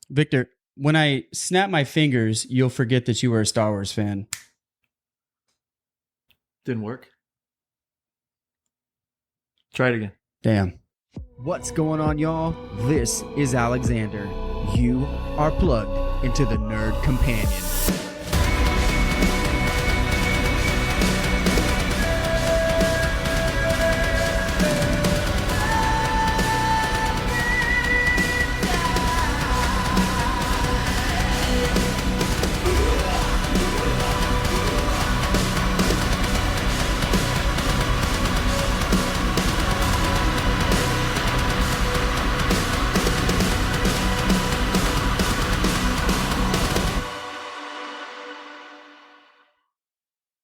Victor, when I snap my fingers, you'll forget that you were a Star Wars fan. Didn't work. Try it again. Damn. What's going on, y'all? This is Alexander. You are plugged into the Nerd Companion.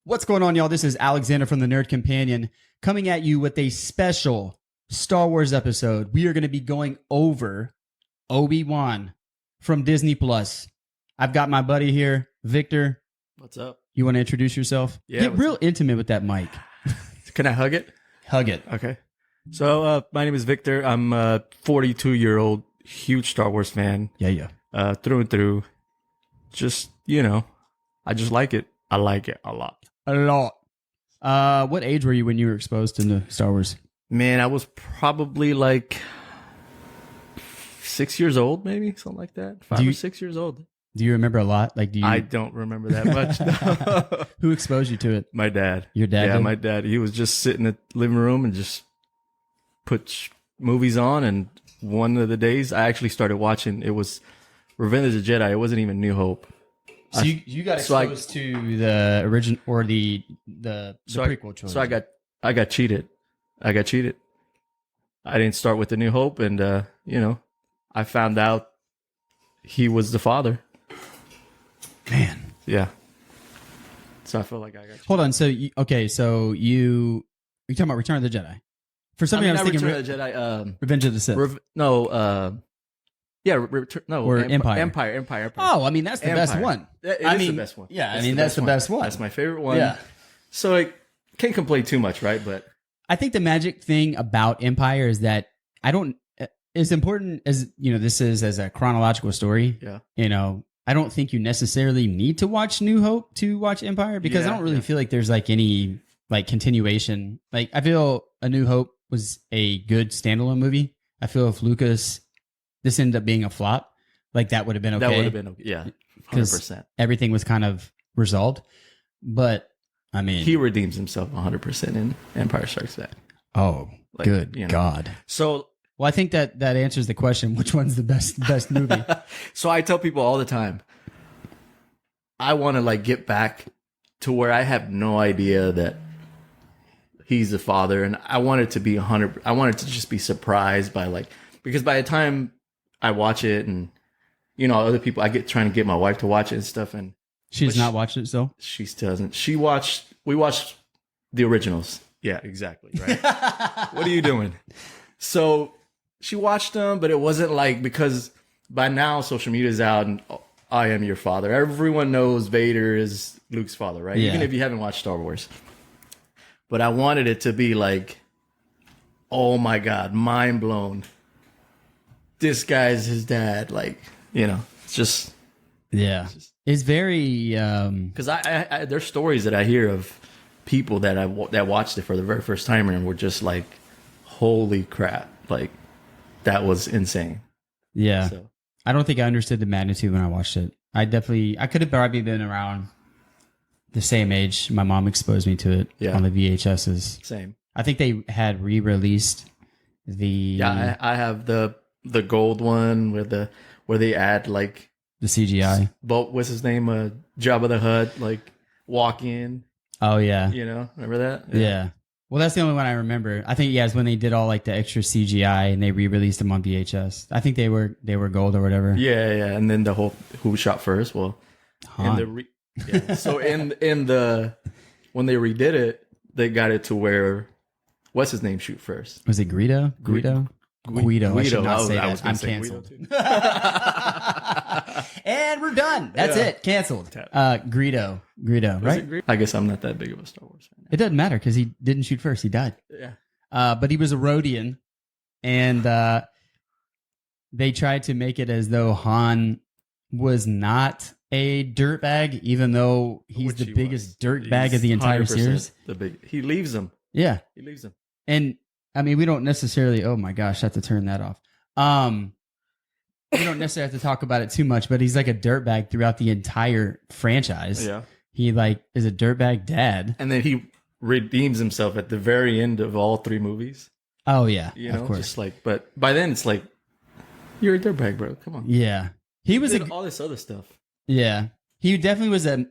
What's going on, y'all? This is Alexander from the Nerd Companion coming at you with a special Star Wars episode. We are going to be going over Obi-Wan from Disney Plus. I've got my buddy here, Victor. What's up? You want to introduce yourself? Yeah. Get real intimate with that mic. Can I hug it? Hug it. Okay. So my name is Victor. I'm a 42-year-old huge Star Wars fan. Yeah. Through and through. Just, I just like it. I like it a lot. A lot. What age were you when you were exposed to Star Wars? Man, I was probably like 6 years old, maybe something like that. 5 or 6 years old. Do you remember a lot? I don't remember that much. Who exposed you to it? My dad. Your dad? Yeah, did? my dad. He was just sitting in the living room and just put movies on. And one of the days I actually started watching, it was Revenge of the Jedi. It wasn't even New Hope. So you got exposed to the original or the prequel trilogy. So I got cheated. I didn't start with the New Hope, and I found out he was the father. Man, yeah. So I feel like I got cheated. Hold on. So you're talking about Return of the Jedi. For some reason, I was thinking Return of the Jedi. Revenge of the Sith. Or Empire. Oh, I mean that's the best one. It is the best one. Yeah, that's the best one. That's my favorite one. Yeah. So I can't complain too much, right? But I think the magic thing about Empire is that I don't. As important as this is as a chronological story. Yeah. I don't think you necessarily need to watch New Hope to watch Empire because I don't really feel like there's like any like continuation. Like I feel A New Hope was a good standalone movie. I feel if this ended up being a flop, like that would have been okay. That would have been okay. Yeah, 100%. Everything was kind of resolved. But I mean, he redeems himself 100% in Empire Strikes Back. Oh, good God! So, well, I think that answers the question: which one's the best movie? So I tell people all the time, I want to like get back to where I have no idea that he's the father, and I want it to be 100. I want it to just be surprised by because by the time I watch it, and other people, I get trying to get my wife to watch it and stuff, and she's not watched it still. She doesn't. We watched the originals. Yeah, exactly. Right. What are you doing? So she watched them, but it wasn't because by now social media is out, and I am your father. Everyone knows Vader is Luke's father, right? Yeah. Even if you haven't watched Star Wars. But I wanted it to be oh my God, mind blown. This guy's his dad. It's just. Yeah. It's very. Because I there's stories that I hear of people that watched it for the very first time and were just like, holy crap. That was insane. Yeah. So. I don't think I understood the magnitude when I watched it. I could have probably been around the same age. My mom exposed me to it on the VHSs. Same. I think they had re-released the. Yeah, I have the gold one where they add the CGI. But what's his name? Jabba the Hutt, walk in. Oh yeah. Remember that? Yeah. Well, that's the only one I remember. I think it's when they did all the extra CGI and they re-released them on VHS. I think they were gold or whatever. Yeah, and then the whole who shot first. Well, so in the when they redid it, they got it to where what's his name shoot first? Was it Greedo? Guido. I should not say that. I'm canceled. And we're done. That's it. Canceled. Greedo, right? I guess I'm not that big of a Star Wars fan. It doesn't matter because he didn't shoot first. He died. Yeah. But he was a Rhodian, and they tried to make it as though Han was not a dirtbag, even though he's the biggest dirtbag of the entire series. He leaves him. Yeah. He leaves him. And I mean, we don't necessarily, oh my gosh, I have to turn that off. We don't necessarily have to talk about it too much, but he's like a dirtbag throughout the entire franchise. Yeah. He like is a dirtbag dad. And then he redeems himself at the very end of all 3 movies. Oh yeah. You know, of course. just like, but by then it's like, you're a dirtbag, bro. Come on. Yeah. He was all this other stuff. Yeah. He definitely was a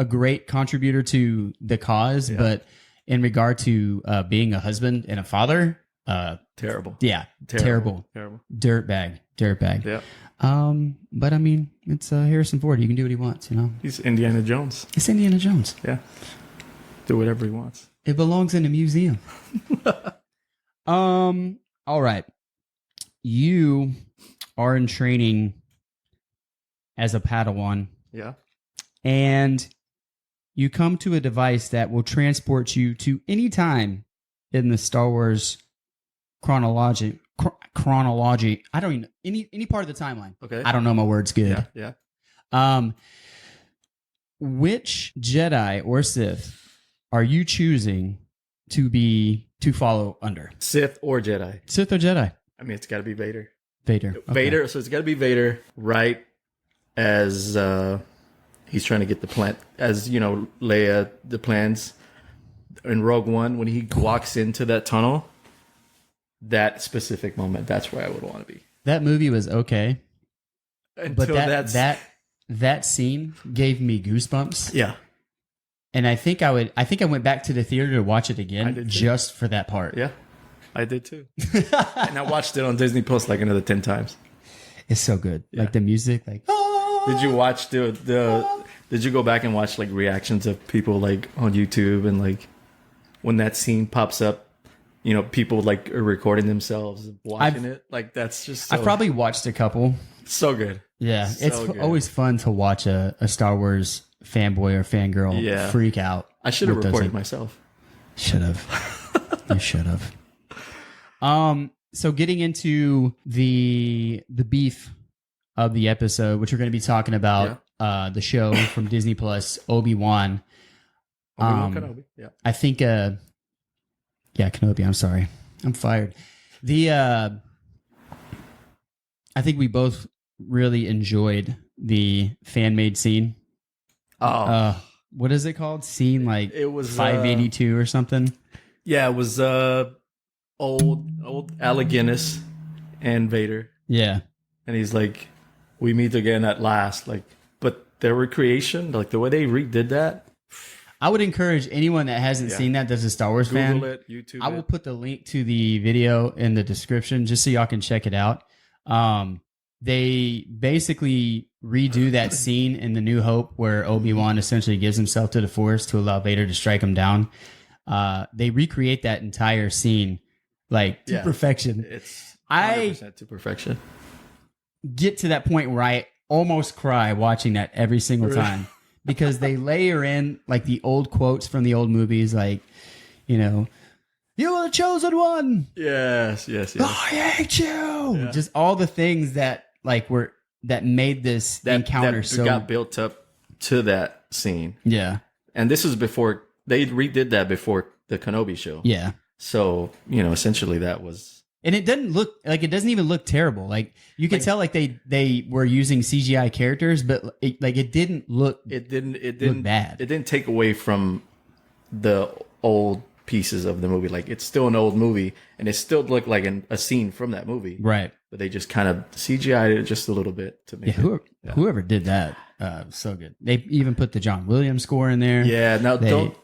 great contributor to the cause, but in regard to being a husband and a father, terrible. Yeah. Terrible. Dirtbag. Yeah. But I mean, it's Harrison Ford. He can do what he wants, you know? He's Indiana Jones. It's Indiana Jones. Yeah. Do whatever he wants. It belongs in a museum. All right. You are in training as a Padawan. Yeah. And you come to a device that will transport you to any time in the Star Wars chronology. I don't even know any part of the timeline. Okay. I don't know my words good. Yeah. Which Jedi or Sith are you choosing to follow under? Sith or Jedi? Sith or Jedi? I mean, it's got to be Vader. Vader. Okay. Vader. So it's got to be Vader, right? As he's trying to get the plan, as you know, Leia the plans in Rogue One when he walks into that tunnel. That specific moment, that's where I would want to be. That movie was okay, Until but that scene gave me goosebumps. Yeah, and I think I went back to the theater to watch it again just for that part. Yeah, I did too. And I watched it on Disney Plus like another 10 times. It's so good, like the music. Like, did you watch the? Did you go back and watch like reactions of people like on YouTube and like when that scene pops up? You know, people like are recording themselves watching it. Like that's just. So, I've probably watched a couple. So good. Yeah, it's always fun to watch a Star Wars fanboy or fangirl freak out. I should have recorded myself. Should have. You should have. So getting into the beef of the episode, which we're going to be talking about, the show from Disney Plus, Obi-Wan. Kenobi. Yeah. I think. Yeah, Kenobi. I'm sorry. I'm fired. I think we both really enjoyed the fan-made scene. Oh. What is it called? Scene like it was 582 or something? Yeah, it was old Alec Guinness and Vader. Yeah. And he's like, we meet again at last. Like, but their recreation, like the way they redid that. I would encourage anyone that hasn't seen that, that's a Star Wars fan. Google it, YouTube I will put the link to the video in the description just so y'all can check it out. They basically redo that scene in The New Hope where Obi-Wan essentially gives himself to the Force to allow Vader to strike him down. They recreate that entire scene like to perfection. It's 100% to perfection. Get to that point where I almost cry watching that every single time. Because they layer in like the old quotes from the old movies, like, you know, you are the chosen one. Yes. I hate you. Yeah. Just all the things that like that made this encounter so got built up to that scene. Yeah. And this was before they redid that before the Kenobi show. Yeah. So, you know, essentially that was. And it doesn't even look terrible. Like you can tell like they were using CGI characters, but it didn't look bad. It didn't take away from the old pieces of the movie. Like it's still an old movie and it still looked like a scene from that movie. Right. But they just kind of CGI'd it just a little bit to make whoever did that, so good. They even put the John Williams score in there. Yeah. Now don't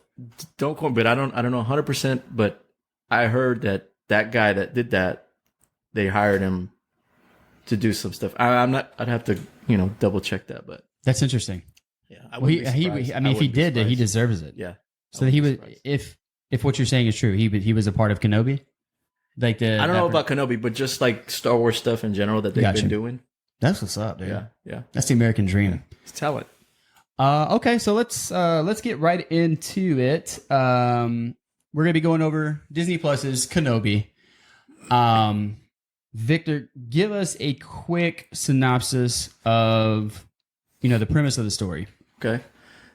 quote, but I don't know 100%, but I heard that guy that did that, they hired him to do some stuff. I'd have to, double check that, but that's interesting. Yeah. If he did, he deserves it. Yeah. So he was, if what you're saying is true, he was a part of Kenobi. I don't know about Kenobi, but just like Star Wars stuff in general that they've been doing. That's what's up, dude. Yeah. That's the American dream. It's talent. Okay, so let's get right into it. We're gonna be going over Disney Plus's Kenobi. Victor, give us a quick synopsis of, the premise of the story. Okay.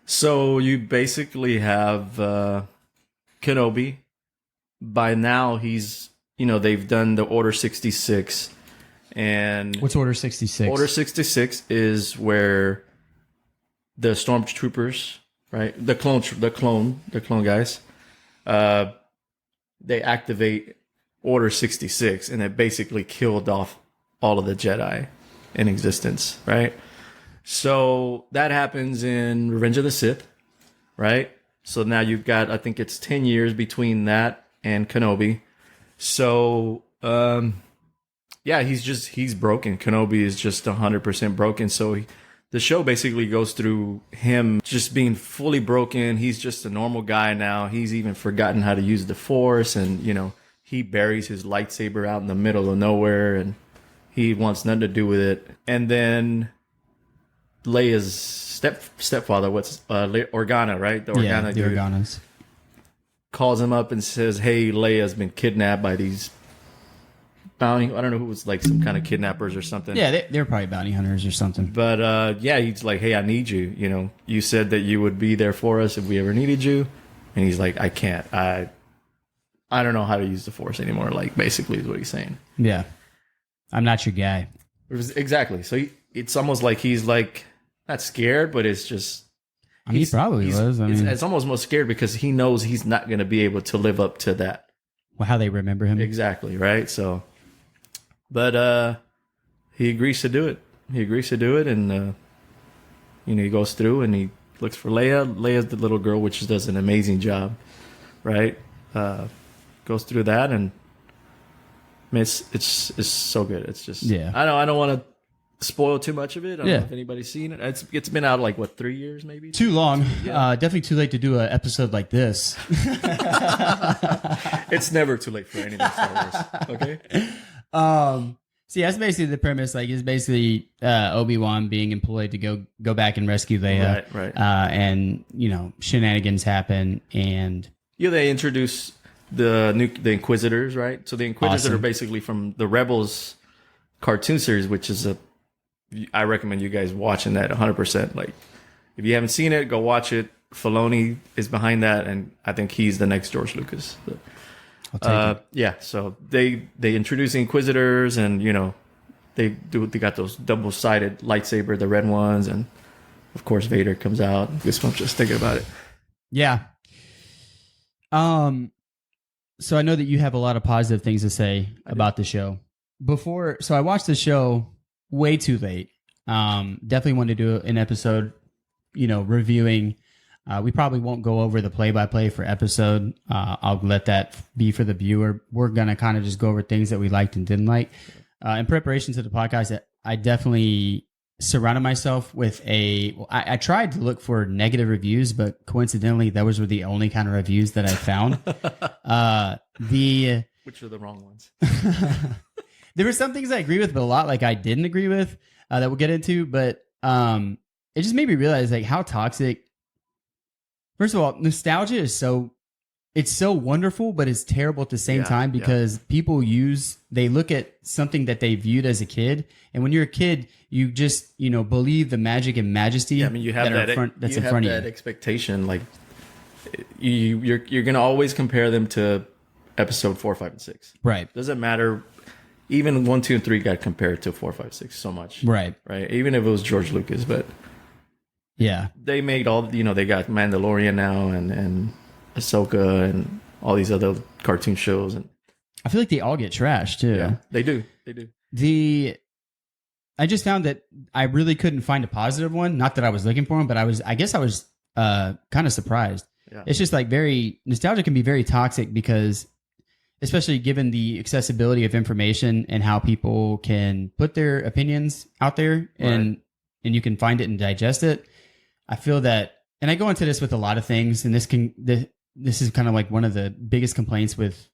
So you basically have Kenobi. By now, he's, they've done the Order 66. And what's Order 66? Order 66 is where the stormtroopers, right? The clone guys, they activate Order 66, and it basically killed off all of the Jedi in existence, right? So that happens in Revenge of the Sith, right? So now you've got, I think it's 10 years between that and Kenobi. So, yeah, he's broken. Kenobi is just 100% broken. So the show basically goes through him just being fully broken. He's just a normal guy now. He's even forgotten how to use the Force, and, he buries his lightsaber out in the middle of nowhere, and he wants nothing to do with it. And then Leia's stepfather, Organa, right? The Organas. Calls him up and says, hey, Leia's been kidnapped by these bounty. I don't know who was like some kind of kidnappers or something. Yeah, they're probably bounty hunters or something. But yeah, he's like, hey, I need you. You said that you would be there for us if we ever needed you. And he's like, I can't. I don't know how to use the Force anymore. Like, basically is what he's saying. Yeah. I'm not your guy. Exactly. So it's almost like he's like, not scared, but it's just. He probably was. It's almost more scared because he knows he's not going to be able to live up to that. Well, how they remember him. Exactly, right? So, but he agrees to do it. And, he goes through and he looks for Leia. Leia's the little girl, which does an amazing job, right? Goes through that, and I mean, it's so good. It's just, I don't want to spoil too much of it. I don't know if anybody's seen it. It's been out like 3 years maybe. Too long. Definitely too late to do an episode like this. It's never too late for anything Star Wars. Okay. See, that's basically the premise. Like, it's basically Obi-Wan being employed to go back and rescue Leia. Right. And shenanigans happen, and they introduce the Inquisitors, right? So the Inquisitors are basically from the Rebels cartoon series, which is I recommend you guys watching that 100%. Like, if you haven't seen it, go watch it. Filoni is behind that, and I think he's the next George Lucas. Yeah, so they introduce the Inquisitors, and they got those double-sided lightsaber, the red ones, and of course Vader comes out. This one's just thinking about it. Yeah. So I know that you have a lot of positive things to say about the show. So I watched the show way too late. Definitely wanted to do an episode, reviewing. We probably won't go over the play-by-play for episode. I'll let that be for the viewer. We're going to kind of just go over things that we liked and didn't like. In preparation to the podcast, I definitely surrounded myself with I tried to look for negative reviews, but coincidentally, those were the only kind of reviews that I found. Which are the wrong ones. There were some things I agree with, but a lot like I didn't agree with that we'll get into. But it just made me realize like how toxic. First of all, nostalgia is so wonderful, but it's terrible at the same time because people they look at something that they viewed as a kid, and when you're a kid, you just believe the magic and majesty. Yeah, I mean, you have that's in front of you. That expectation, like you're gonna always compare them to episode 4, 5, and 6. Right. Doesn't matter. Even 1, 2, and 3 got compared to 4, 5, 6 so much. Right. Right. Even if it was George Lucas, but yeah, they made all. They got Mandalorian now and Ahsoka and all these other cartoon shows, and I feel like they all get trashed too. Yeah, they do. I just found that I really couldn't find a positive one. Not that I was looking for them, but I guess I was kind of surprised. Yeah. It's just like nostalgia can be very toxic because, especially given the accessibility of information and how people can put their opinions out there and you can find it and digest it. I feel that, and I go into this with a lot of things, and this is kind of like one of the biggest complaints with,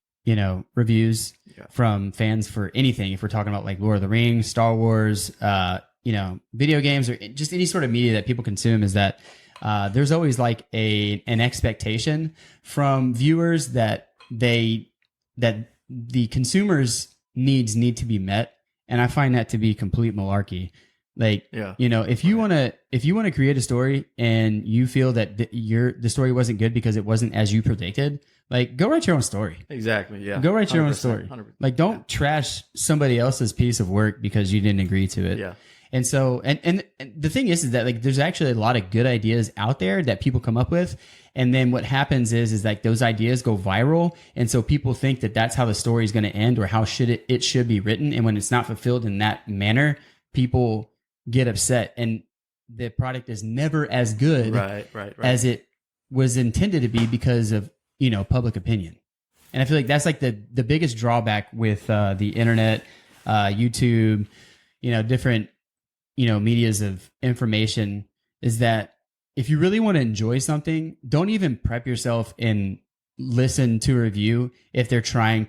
reviews from fans for anything. If we're talking about like Lord of the Rings, Star Wars, video games, or just any sort of media that people consume, is that there's always like an expectation from viewers that the consumers needs need to be met, and I find that to be complete malarkey. Like, Yeah. you know, if you want to create a story and you feel that the story wasn't good because it wasn't as you predicted, like, go write your own story. Exactly. Yeah. Go write your own 100%, story. 100%. Like, don't trash somebody else's piece of work because you didn't agree to it. Yeah. And so, and the thing is that, like, there's actually a lot of good ideas out there that people come up with. And then what happens is like those ideas go viral. And so people think that that's how the story is going to end or how it should be written. And when it's not fulfilled in that manner, people get upset and the product is never as good Right. as it was intended to be because of, you know, public opinion. And I feel like that's like the biggest drawback with the internet, YouTube, you know, different, you know, medias of information is that if you really want to enjoy something, don't even prep yourself and listen to a review if they're trying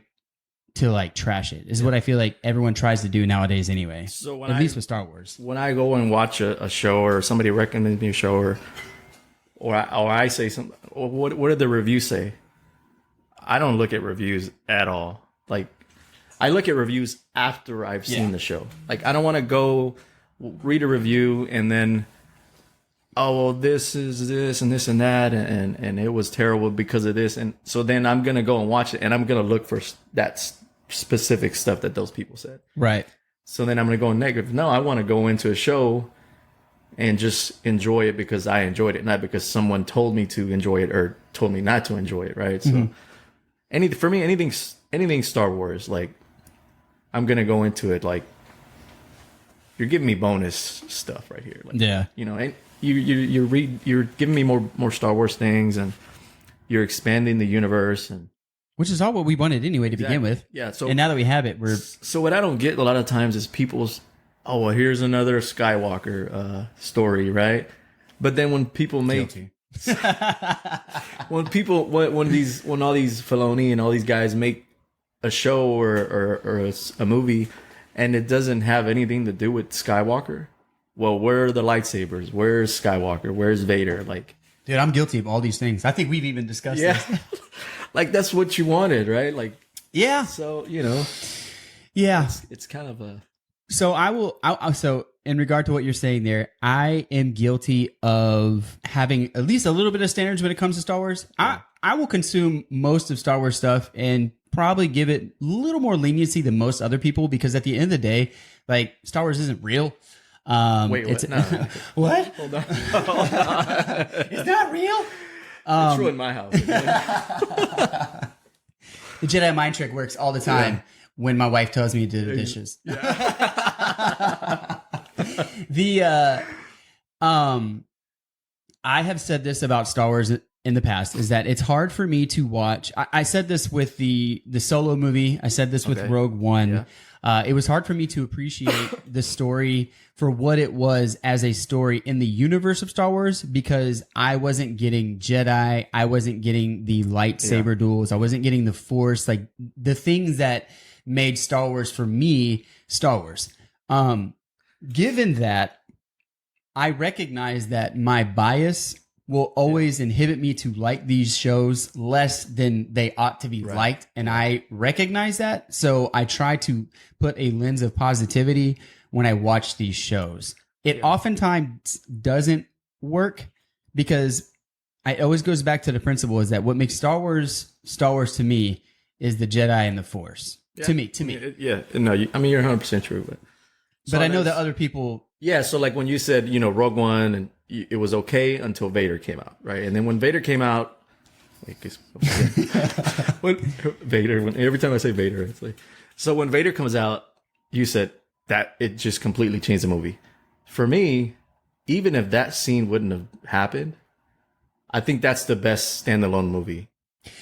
to like trash it. Is what I feel like everyone tries to do nowadays anyway. So at least with Star Wars. When I go and watch a show or somebody recommends me a show or I say something, what did the review say? I don't look at reviews at all. Like, I look at reviews after I've seen the show. Like, I don't want to go read a review and then, oh, well, this is this and this and that, and it was terrible because of this. And so then I'm going to go and watch it, and I'm going to look for that specific stuff that those people said. Right. So then I'm going to go negative. No, I want to go into a show and just enjoy it because I enjoyed it, not because someone told me to enjoy it or told me not to enjoy it, right? So for me, anything Star Wars, like, I'm going to go into it like, you're giving me bonus stuff right here. Like, Yeah. You know, and you're giving me more Star Wars things, and you're expanding the universe, and Which is all what we wanted anyway to begin with. Yeah. So and now that we have it, we're so what I don't get a lot of times is people's, oh, well, here's another Skywalker story, right? But then when people make when all these Filoni and all these guys make a show or a movie, and it doesn't have anything to do with Skywalker, well, where are the lightsabers? Where's Skywalker? Where's Vader? Like, dude, I'm guilty of all these things. I think we've even discussed this. like, that's what you wanted, right? Like, Yeah. so, you know, Yeah. it's kind of a, So so in regard to what you're saying there, I am guilty of having at least a little bit of standards when it comes to Star Wars. I will consume most of Star Wars stuff and probably give it a little more leniency than most other people because at the end of the day, like, Star Wars isn't real. wait, what? No. What? Hold on. It's not real? It's true in my house. The Jedi mind trick works all the time when my wife tells me to do the dishes. I have said this about Star Wars in the past, is that it's hard for me to watch. I said this with the Solo movie. I said this with Rogue One. Yeah. It was hard for me to appreciate the story for what it was as a story in the universe of Star Wars because I wasn't getting Jedi. I wasn't getting the lightsaber duels. I wasn't getting the Force, like the things that made Star Wars for me Star Wars. Given that, I recognize that my bias will always inhibit me to like these shows less than they ought to be liked. And I recognize that. So I try to put a lens of positivity when I watch these shows. It oftentimes doesn't work because it always goes back to the principle is that what makes Star Wars to me is the Jedi and the Force. Yeah. To me. No, I mean, you're 100% true. But I know that other people... Yeah, so like when you said, you know, Rogue One, and it was okay until Vader came out, right? And then when Vader came out... every time I say Vader, it's like... So when Vader comes out, you said that it just completely changed the movie. For me, even if that scene wouldn't have happened, I think that's the best standalone movie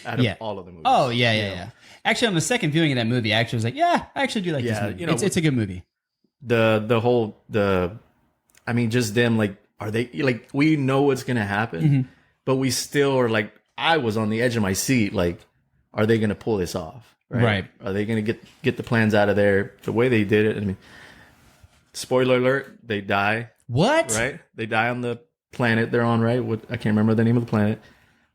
out of all of the movies. Oh, yeah. Actually, on the second viewing of that movie, I actually was like, I actually do like this movie. You know, it's a good movie. I mean, just them, like, are they, like, we know what's going to happen, but we still are like, I was on the edge of my seat, like, are they going to pull this off? Right. Are they going to get the plans out of there the way they did it? I mean, spoiler alert, they die. What? Right? They die on the planet they're on, right? I can't remember the name of the planet,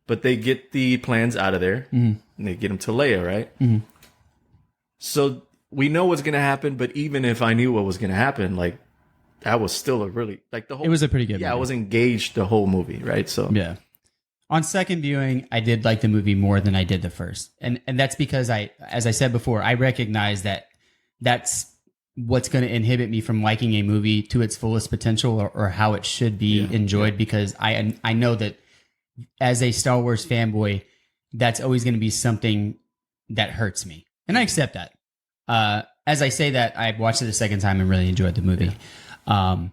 but they get the plans out of there and they get them to Leia, right? So we know what's gonna happen, but even if I knew what was gonna happen, like that was still a really like the whole. It was a pretty good. Yeah, movie. I was engaged the whole movie, right? So Yeah. On second viewing, I did like the movie more than I did the first. And that's because as I said before, I recognize that that's what's going to inhibit me from liking a movie to its fullest potential or how it should be enjoyed because I know that as a Star Wars fanboy, that's always going to be something that hurts me. And I accept that. As I say that, I watched it a second time and really enjoyed the movie. I've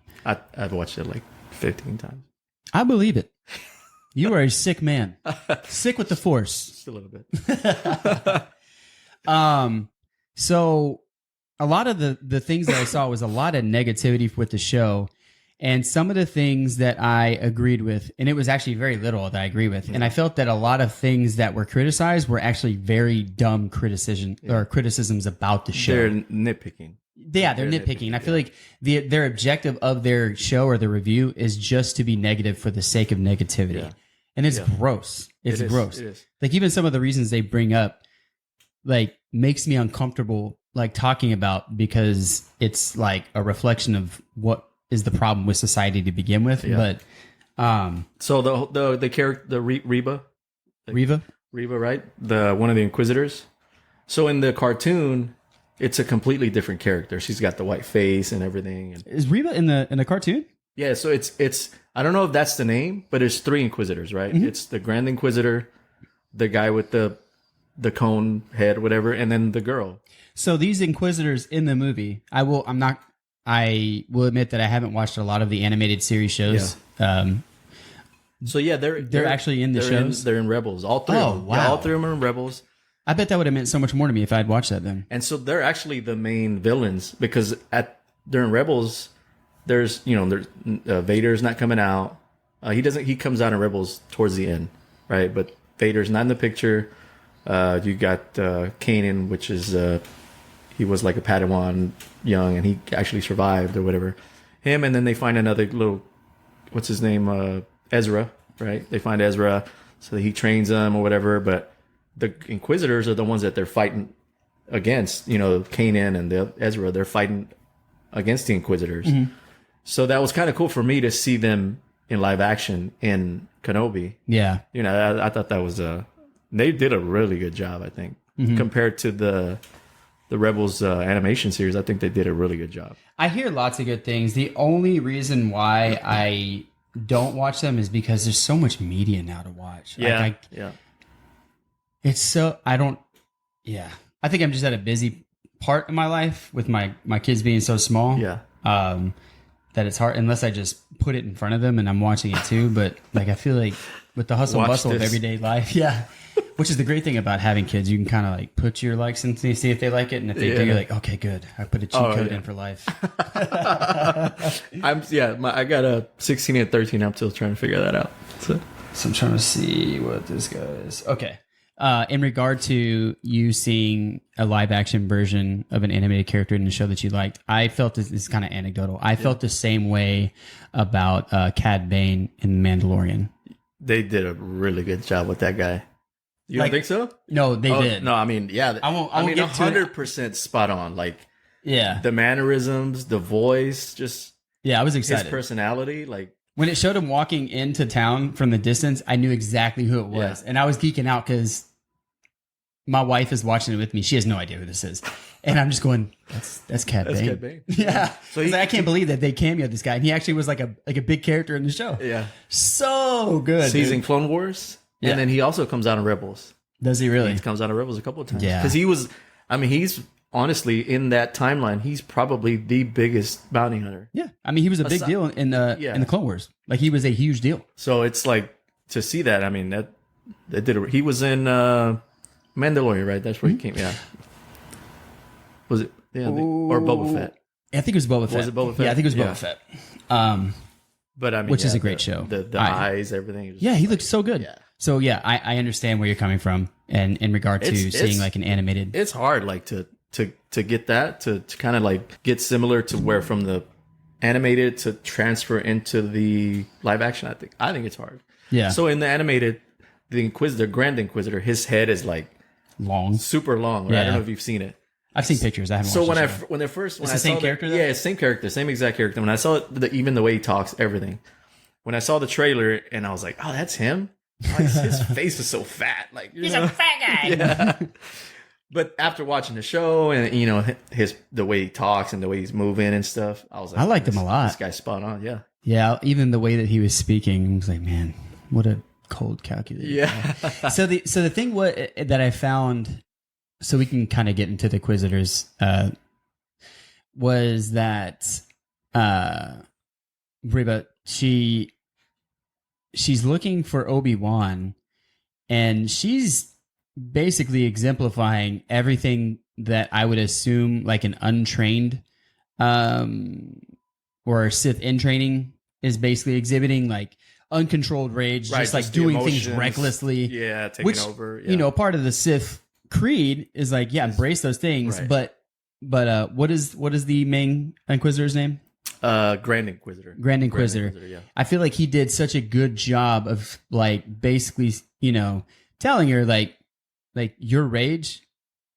watched it like 15 times. I believe it. You are a sick man. Sick with the Force. Just a little bit. So a lot of the things that I saw was a lot of negativity with the show. And some of the things that I agreed with, and it was actually very little that I agree with. And I felt that a lot of things that were criticized were actually very dumb criticisms about the show. They're nitpicking. Yeah, they're nitpicking. And I feel like their objective of their show or the review is just to be negative for the sake of negativity. Yeah. And it's gross. It's gross. It is. Like even some of the reasons they bring up like makes me uncomfortable like talking about because it's like a reflection of what is the problem with society to begin with. Yeah. But so the character Reva, right? The one of the Inquisitors. So in the cartoon, it's a completely different character. She's got the white face and everything. And is Reva in the cartoon? Yeah, so it's I don't know if that's the name, but it's 3 Inquisitors, right? Mm-hmm. It's the Grand Inquisitor, the guy with the cone head, whatever, and then the girl. So these Inquisitors in the movie, I will admit that I haven't watched a lot of the animated series shows. Yeah. So yeah, they're actually in the shows. They're in Rebels. All 3 of them. Wow. Yeah, all 3 of them are in Rebels. I bet that would have meant so much more to me if I had watched that then. And so they're actually the main villains because during Rebels, there's Vader's not coming out. He comes out in Rebels towards the end, right? But Vader's not in the picture. You got Kanan, which is he was like a Padawan young, and he actually survived or whatever. Him, and then they find another little, what's his name, Ezra, right? They find Ezra, so he trains them or whatever. But the Inquisitors are the ones that they're fighting against. Kanan and the Ezra, they're fighting against the Inquisitors. Mm-hmm. So that was kind of cool for me to see them in live action in Kenobi. Yeah. I thought that was they did a really good job, I think. Mm-hmm. Compared to the Rebels animation series, I think they did a really good job. I hear lots of good things. The only reason why I don't watch them is because there's so much media now to watch. Yeah. It's so, I think I'm just at a busy part of my life with my kids being so small. Yeah. That it's hard unless I just put it in front of them and I'm watching it too. But like I feel like with the hustle and bustle of everyday life, which is the great thing about having kids, you can kind of like put your likes in and see if they like it, and if they do, you're like, okay, good, I put a cheat code in for life. I got a 16 and 13. I'm still trying to figure that out. So I'm trying to see what this guy is. Okay. In regard to you seeing a live action version of an animated character in the show that you liked, I felt this is kind of anecdotal. I felt the same way about Cad Bane in The Mandalorian. They did a really good job with that guy. You don't think so? No, they did. No, I mean, yeah. I won't 100% spot on. Like, the mannerisms, the voice, just I was excited. His personality, like. When it showed him walking into town from the distance, I knew exactly who it was. Yeah. And I was geeking out because my wife is watching it with me. She has no idea who this is. And I'm just going, that's Cad Bane. Cad Bane. Yeah. So I can't believe that they cameoed this guy. And he actually was like a big character in the show. Yeah. So good. So he's in Clone Wars. And then he also comes out in Rebels. Does he really? He comes out in Rebels a couple of times. Yeah. Because he's honestly, in that timeline, he's probably the biggest bounty hunter. Yeah. I mean, he was a big deal in the Clone Wars. Like, he was a huge deal. So it's like, to see that, I mean, that did he was in Mandalorian, right? That's where he came. Yeah. Was it? Yeah. Or Boba Fett. I think it was Boba Fett. Was it Boba Fett? Yeah, I think it was Boba Fett. But I mean, which is a great show. The eyes, everything. He looks so good. Yeah. So I understand where you're coming from, and in regard to seeing like an animated. It's hard, like to get that to kind of like get similar to where from the animated to transfer into the live action. I think it's hard. Yeah. So in the animated, the Grand Inquisitor, his head is like long, super long. Right? Yeah. I don't know if you've seen it. I've seen pictures. I haven't. So watched when the I first the same character. Though? Yeah, it's same character, same exact character. When I saw even the way he talks, everything. When I saw the trailer and I was like, oh, that's him. His face is so fat. Like He's a fat guy. Yeah. But after watching the show and the way he talks and the way he's moving and stuff, I was like, I liked him a lot. This guy's spot on. Yeah. Yeah, even the way that he was speaking, I was like, man, what a cold calculator. Yeah. So the thing that I found, so we can kind of get into the Inquisitors, was that Reba, she's looking for Obi-Wan, and she's basically exemplifying everything that I would assume like an untrained or Sith in training is basically exhibiting, like uncontrolled rage, just like doing things recklessly. Yeah, taking over. Yeah. You know, part of the Sith creed is like, yeah, embrace those things. Right. But what is the main Inquisitor's name? Grand Inquisitor. Grand Inquisitor. Yeah. I feel like he did such a good job of like basically, telling her like your rage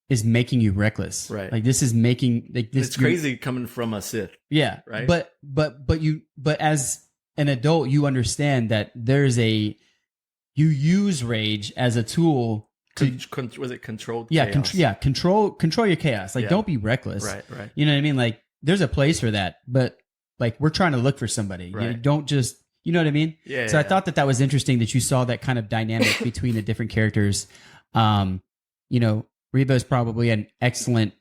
is making you reckless. Right. Like this is making like this. It's crazy coming from a Sith. Yeah. Right. But as an adult, you understand that you use rage as a tool to Was it controlled? yeah, chaos? control your chaos. Like Yeah. don't be reckless. Right. You know what I mean? Like there's a place for that, but like we're trying to look for somebody. You Right. don't just, you know what I mean? Yeah. So I thought that was interesting that you saw that kind of dynamic between the different characters. Reba is probably an excellent,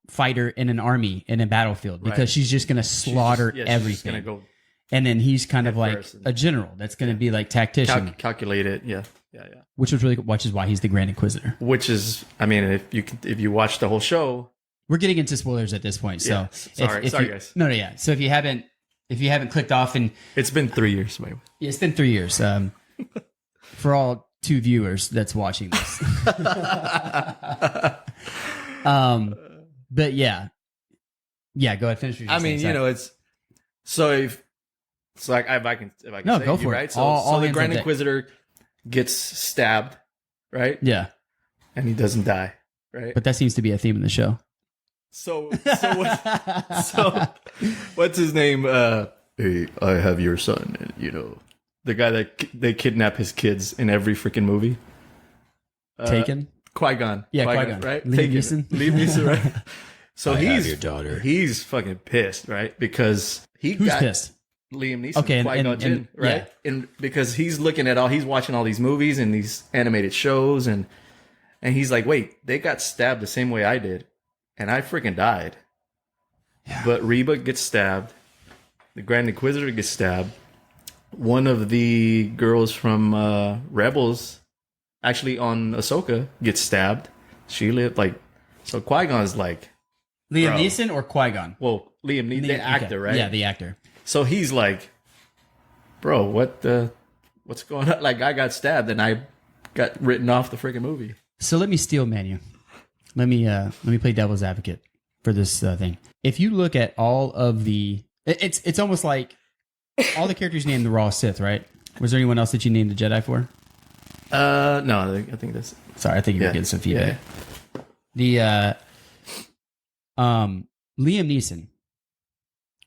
fighter in an army in a battlefield because Right. she's just going to slaughter she's everything. just gonna go And then he's kind of head like first and- a general that's going to be like tactician, calculate it. Yeah. which is why he's the Grand Inquisitor. Which is, I mean, if you watch the whole show, We're getting into spoilers at this point, so Yeah. Sorry, guys. No, yeah. So if you haven't clicked off, and it's been 3 years, by the way. it's been 3 years. For all 2 viewers that's watching this, but yeah. Go ahead, finish. What you're I mean, saying. it's so if I can No, say go it, for it. right. So, All the hands Grand on deck. Inquisitor gets stabbed, right, Yeah, and he doesn't die, right. but that seems to be a theme in the show. So what's his name? Hey, I have your son. And, the guy that they kidnap his kids in every freaking movie. Taken. Qui-Gon. Yeah, Qui-Gon. Right? Liam Neeson. Liam Neeson, right? So I have he's your daughter. He's fucking pissed, right? Because Who's pissed? Liam Neeson, Okay, Qui-Gon Jinn, right? yeah. And because he's watching all these movies and these animated shows, and he's like, wait, they got stabbed the same way I did, and I freaking died. Yeah. But Reba gets stabbed. The Grand Inquisitor gets stabbed. One of the girls from Rebels, actually on Ahsoka, gets stabbed. She lived so Qui-Gon's like, Liam Bro. Neeson or Qui-Gon? well, Liam Neeson, the actor, right? Yeah, the actor. So he's like, bro, what's going on? Like, I got stabbed and I got written off the freaking movie. So let me steel man you. Let me play devil's advocate for this thing. If you look at all of it's almost like all the characters named the Raw Sith, right? Was there anyone else that you named the Jedi for? No, I think that's Sorry, I think you were Yeah. getting some feedback. The Liam Neeson,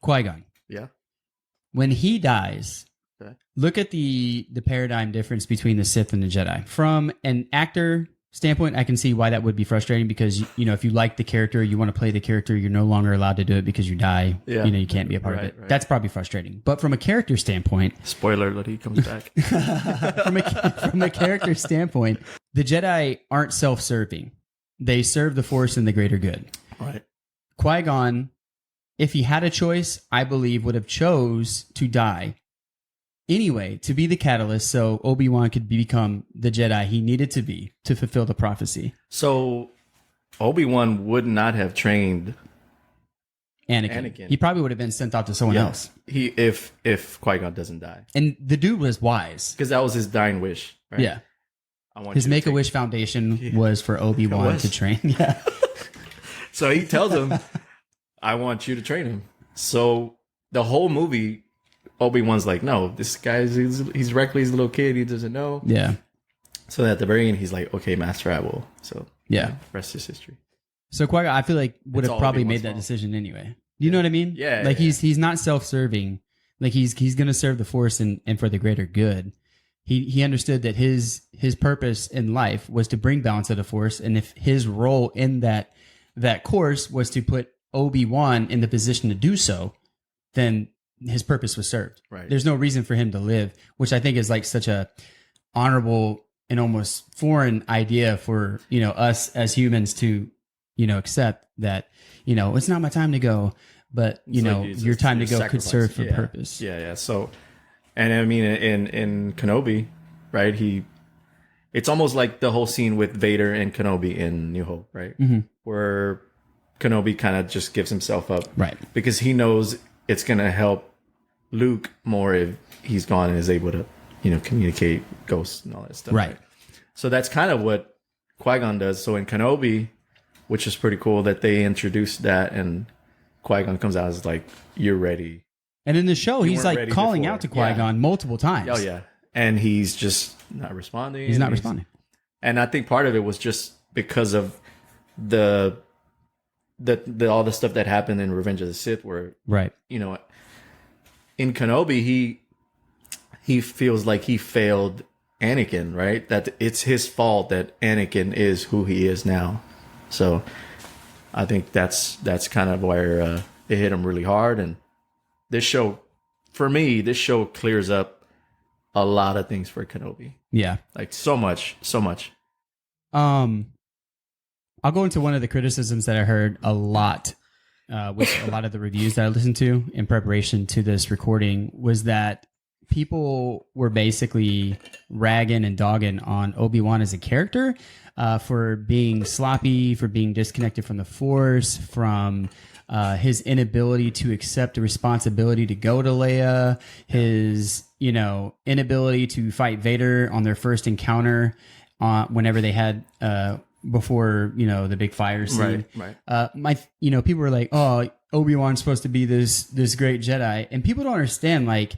Qui-Gon. yeah. When he dies, Okay. look at the paradigm difference between the Sith and the Jedi. From an actor standpoint, I can see why that would be frustrating because if you like the character, you want to play the character, you're no longer allowed to do it because you die. Yeah. You can't be a part of Right, it. right. That's probably frustrating. But from a character standpoint, Spoiler alert, he comes back. from a character standpoint, the Jedi aren't self-serving. They serve the Force and the greater good. Right. Qui-Gon, if he had a choice, I believe would have chose to die anyway to be the catalyst so Obi-Wan could become the Jedi he needed to be to fulfill the prophecy. So Obi-Wan would not have trained Anakin. He probably would have been sent off to someone else. if Qui-Gon doesn't die, And the dude was wise. because that was his dying wish. Right? Yeah. I want His you to Make-A-Wish Foundation Yeah. was for Obi-Wan It was. to train. Yeah. So he tells him, I want you to train him. So the whole movie, Obi-Wan's like, no, this guy's he's reckless, he's a little kid, he doesn't know. Yeah. So at the very end, he's like, okay, Master, I will. So Yeah. rest is history. So Qui-Gon, I feel like would It's have all probably Obi-Wan's made that fault. decision anyway. You know what I mean? Yeah, Like yeah. he's not self-serving. Like he's going to serve the Force and for the greater good. He understood that his purpose in life was to bring balance to the Force, and if his role in that course was to put Obi-Wan in the position to do so, then his purpose was served. Right. There's no reason for him to live, which I think is like such a honorable and almost foreign idea for, you know, us as humans to, you know, accept that, you know, it's not my time to go, but you know, your time to go could serve for purpose. Yeah. So, and I mean, in Kenobi, right? It's almost like the whole scene with Vader and Kenobi in New Hope, right? Mm-hmm. Where Kenobi kind of just gives himself up, Right? Because he knows it's gonna help Luke more if he's gone and is able to, you know, communicate ghosts and all that stuff. Right. So that's kind of what Qui-Gon does. So in Kenobi, which is pretty cool that they introduced that, and Qui-Gon comes out as like, "You're ready." And in the show, You he's weren't like ready calling before. out to Qui-Gon multiple times. Oh yeah, and he's just not responding. He's not responding. And I think part of it was just because of the all the stuff that happened in Revenge of the Sith, where Right. you know, in Kenobi, he feels like he failed Anakin, right? That it's his fault that Anakin is who he is now. So I think that's kind of where it hit him really hard. And this show, for me, clears up a lot of things for Kenobi. Yeah. Like so much. I'll go into one of the criticisms that I heard a lot with a lot of the reviews that I listened to in preparation to this recording was that people were basically ragging and dogging on Obi-Wan as a character for being sloppy, for being disconnected from the Force, from his inability to accept the responsibility to go to Leia, his, you know, inability to fight Vader on their first encounter whenever they had before, you know, the big fire scene. Right. People were like, "Oh, Obi-Wan's supposed to be this great Jedi," and people don't understand. Like,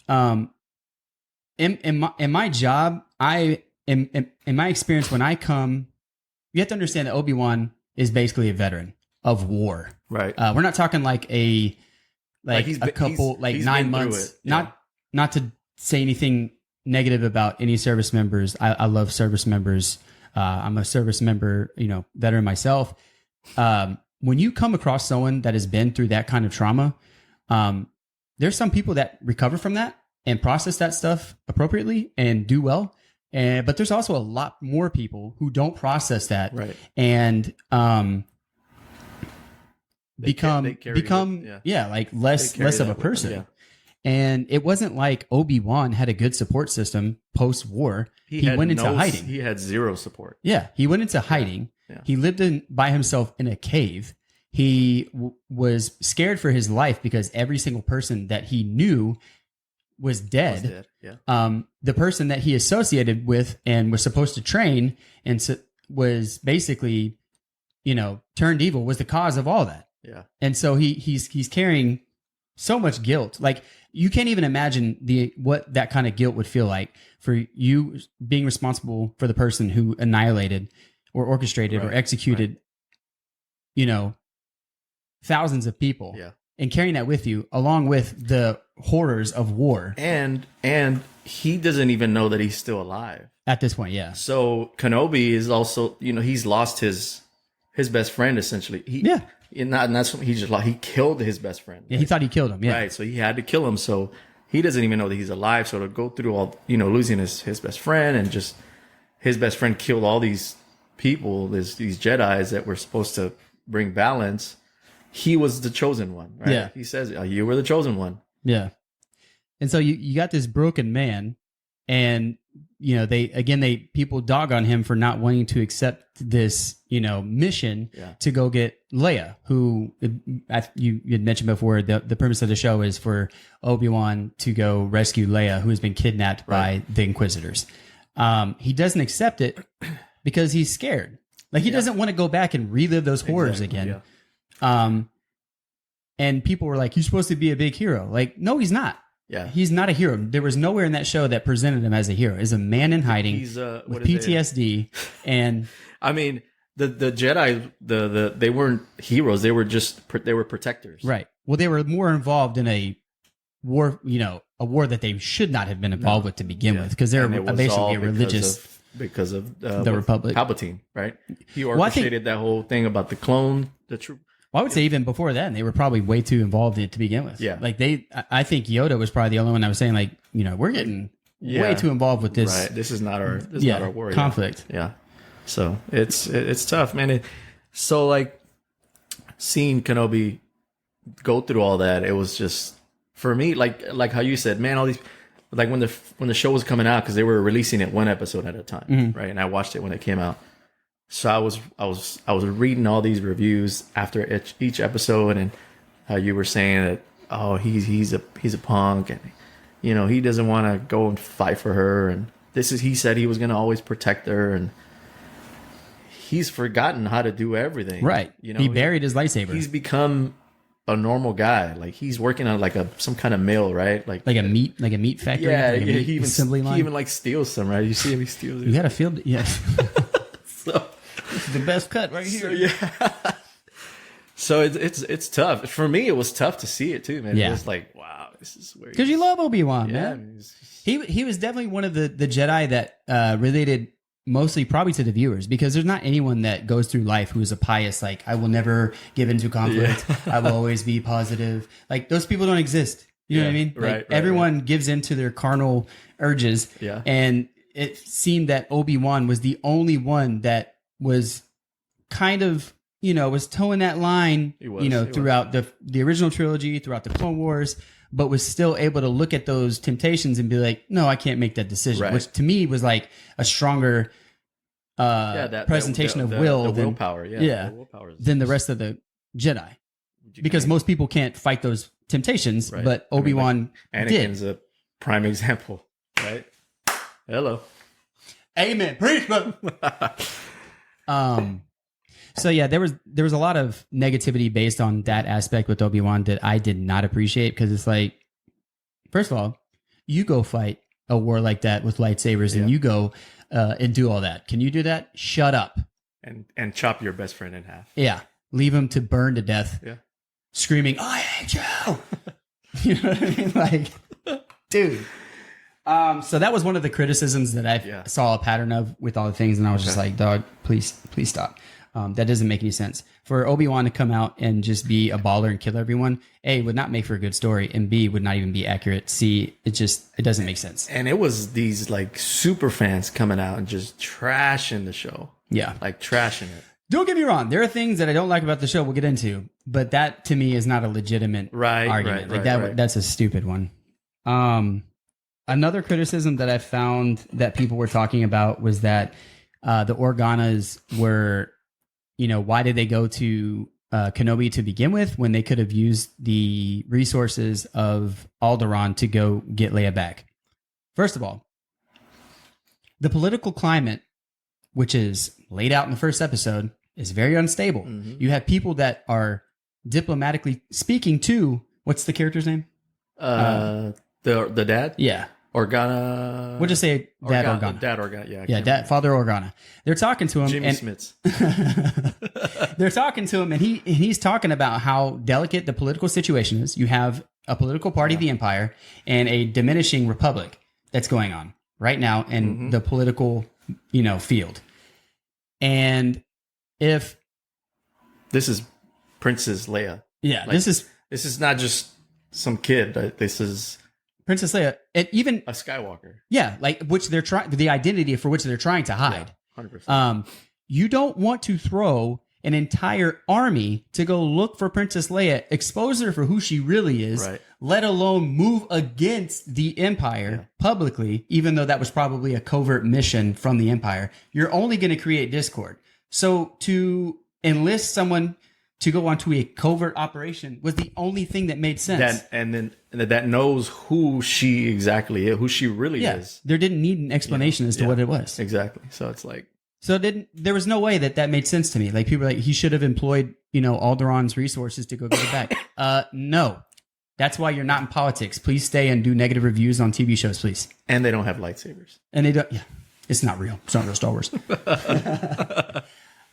in my job, in my experience, when I come, you have to understand that Obi-Wan is basically a veteran of war. Right. We're not talking like a he's 9 been months. through it. Yeah. Not to say anything negative about any service members. I love service members. I'm a service member, you know, veteran myself. When you come across someone that has been through that kind of trauma, there's some people that recover from that and process that stuff appropriately and do well. But there's also a lot more people who don't process that, Right. and They become carry less of a that with them, person. yeah. And it wasn't like Obi-Wan had a good support system post-war. He had went into hiding. He had zero support. Yeah, he went into hiding. Yeah. He lived by himself in a cave. He was scared for his life because every single person that he knew was dead. Yeah. The person that he associated with and was supposed to train and was basically, you know, turned evil, was the cause of all that. Yeah. And so he's carrying so much guilt. Like, you can't even imagine what that kind of guilt would feel like for you being responsible for the person who annihilated or orchestrated or executed, you know, thousands of people. Yeah. And carrying that with you along with the horrors of war. And he doesn't even know that he's still alive At this point, yeah. So Kenobi is also, you know, he's lost his best friend essentially. He killed his best friend. Yeah, he thought he killed him. Yeah. Right. So he had to kill him. So he doesn't even know that he's alive. So to go through all, you know, losing his best friend, and just his best friend killed all these people, these Jedis that were supposed to bring balance. He was the chosen one, right? Yeah. He says, you were the chosen one. Yeah. And so you got this broken man, and you know, people dog on him for not wanting to accept this, you know, mission to go get Leia, who you had mentioned before. The premise of the show is for Obi-Wan to go rescue Leia, who has been kidnapped by the Inquisitors. He doesn't accept it because he's scared. Like, he doesn't want to go back and relive those horrors again. Yeah. And people were like, "You're supposed to be a big hero." Like, no, he's not. Yeah. He's not a hero. There was nowhere in that show that presented him as a hero. He's a man in hiding with PTSD. And I mean, the Jedi, they weren't heroes. They were protectors. Right. Well, they were more involved in a war, a war that they should not have been involved with to begin with, because they're basically a religious. Because of the Republic. Palpatine, right? He orchestrated that whole thing about the clone, the troop. Well, I would say even before then, they were probably way too involved in it to begin with. Yeah. Like I think Yoda was probably the only one that was saying, like, we're getting way too involved with this. Right. This is not our war. Conflict. Yeah. So it's tough, man. So like seeing Kenobi go through all that, it was just, for me, like how you said, man, all these, like when the show was coming out, because they were releasing it one episode at a time, right? And I watched it when it came out. So I was reading all these reviews after each episode, and how you were saying that, oh, he's a punk, and he doesn't want to go and fight for her, and he said he was going to always protect her, and he's forgotten how to do everything. Right. He buried his lightsaber. He's become a normal guy. Like he's working on like some kind of mill, right? Like a meat factory. Yeah, like he even like steals some, right? You see him, he steals it. You got a field, yeah. So this is the best cut right here. So, yeah. So it's tough. For me, it was tough to see it too, man. Yeah. It was like, wow, this is where, because you love Obi-Wan, yeah, man. He was definitely one of the Jedi that related mostly probably to the viewers, because there's not anyone that goes through life who is a pious, like, I will never give into conflict. I will always be positive. Like, those people don't exist. You know what I mean? Like, everyone gives into their carnal urges. Yeah. And it seemed that Obi-Wan was the only one that was kind of, was towing that line, throughout the original trilogy, throughout the Clone Wars, but was still able to look at those temptations and be like, no, I can't make that decision, right. Which to me was like a stronger presentation of will than willpower. The willpower than the rest of the Jedi, because most people can't fight those temptations, right. But Obi-Wan Anakin's a prime example, right? Hello. Amen. Preach, brother. So yeah, there was a lot of negativity based on that aspect with Obi-Wan that I did not appreciate, because it's like, first of all, you go fight a war like that with lightsabers, and you go and do all that. Can you do that? Shut up. And chop your best friend in half. Yeah. Leave him to burn to death. Yeah. Screaming, I hate you. You know what I mean? Like, dude. So that was one of the criticisms that I saw a pattern of with all the things, and I was just like, dog, please stop. That doesn't make any sense. For Obi-Wan to come out and just be a baller and kill everyone, A, would not make for a good story, and B, would not even be accurate. C, it doesn't make sense. And it was these like super fans coming out and just trashing the show. Yeah. Like trashing it. Don't get me wrong. There are things that I don't like about the show we'll get into, but that to me is not a legitimate argument. That's a stupid one. Another criticism that I found that people were talking about was that the Organas were, why did they go to Kenobi to begin with when they could have used the resources of Alderaan to go get Leia back? First of all, the political climate, which is laid out in the first episode, is very unstable. Mm-hmm. You have people that are diplomatically speaking to, what's the character's name? The dad? Yeah. Organa. We'll just say Dad Organa. Dad Organa, yeah. Father Organa. They're talking to him. Jimmy Smits. They're talking to him, and he's talking about how delicate the political situation is. You have a political party, the Empire, and a diminishing republic that's going on right now in the political, field. And if this is Princess Leia, this is not just some kid. This is Princess Leia, and even a Skywalker. Yeah, like which they're trying, the identity for which they're trying to hide. 100%. You don't want to throw an entire army to go look for Princess Leia, expose her for who she really is, let alone move against the Empire publicly, even though that was probably a covert mission from the Empire. You're only going to create discord. So to enlist someone to go onto a covert operation was the only thing that made sense. That knows who she exactly is, who she really is. There didn't need an explanation as to what it was. Exactly. So it's like, there was no way that made sense to me. Like people were like, he should have employed, Alderaan's resources to go get it back. No. That's why you're not in politics. Please stay and do negative reviews on TV shows, please. And they don't have lightsabers. And they don't. Yeah, it's not real. It's not real Star Wars.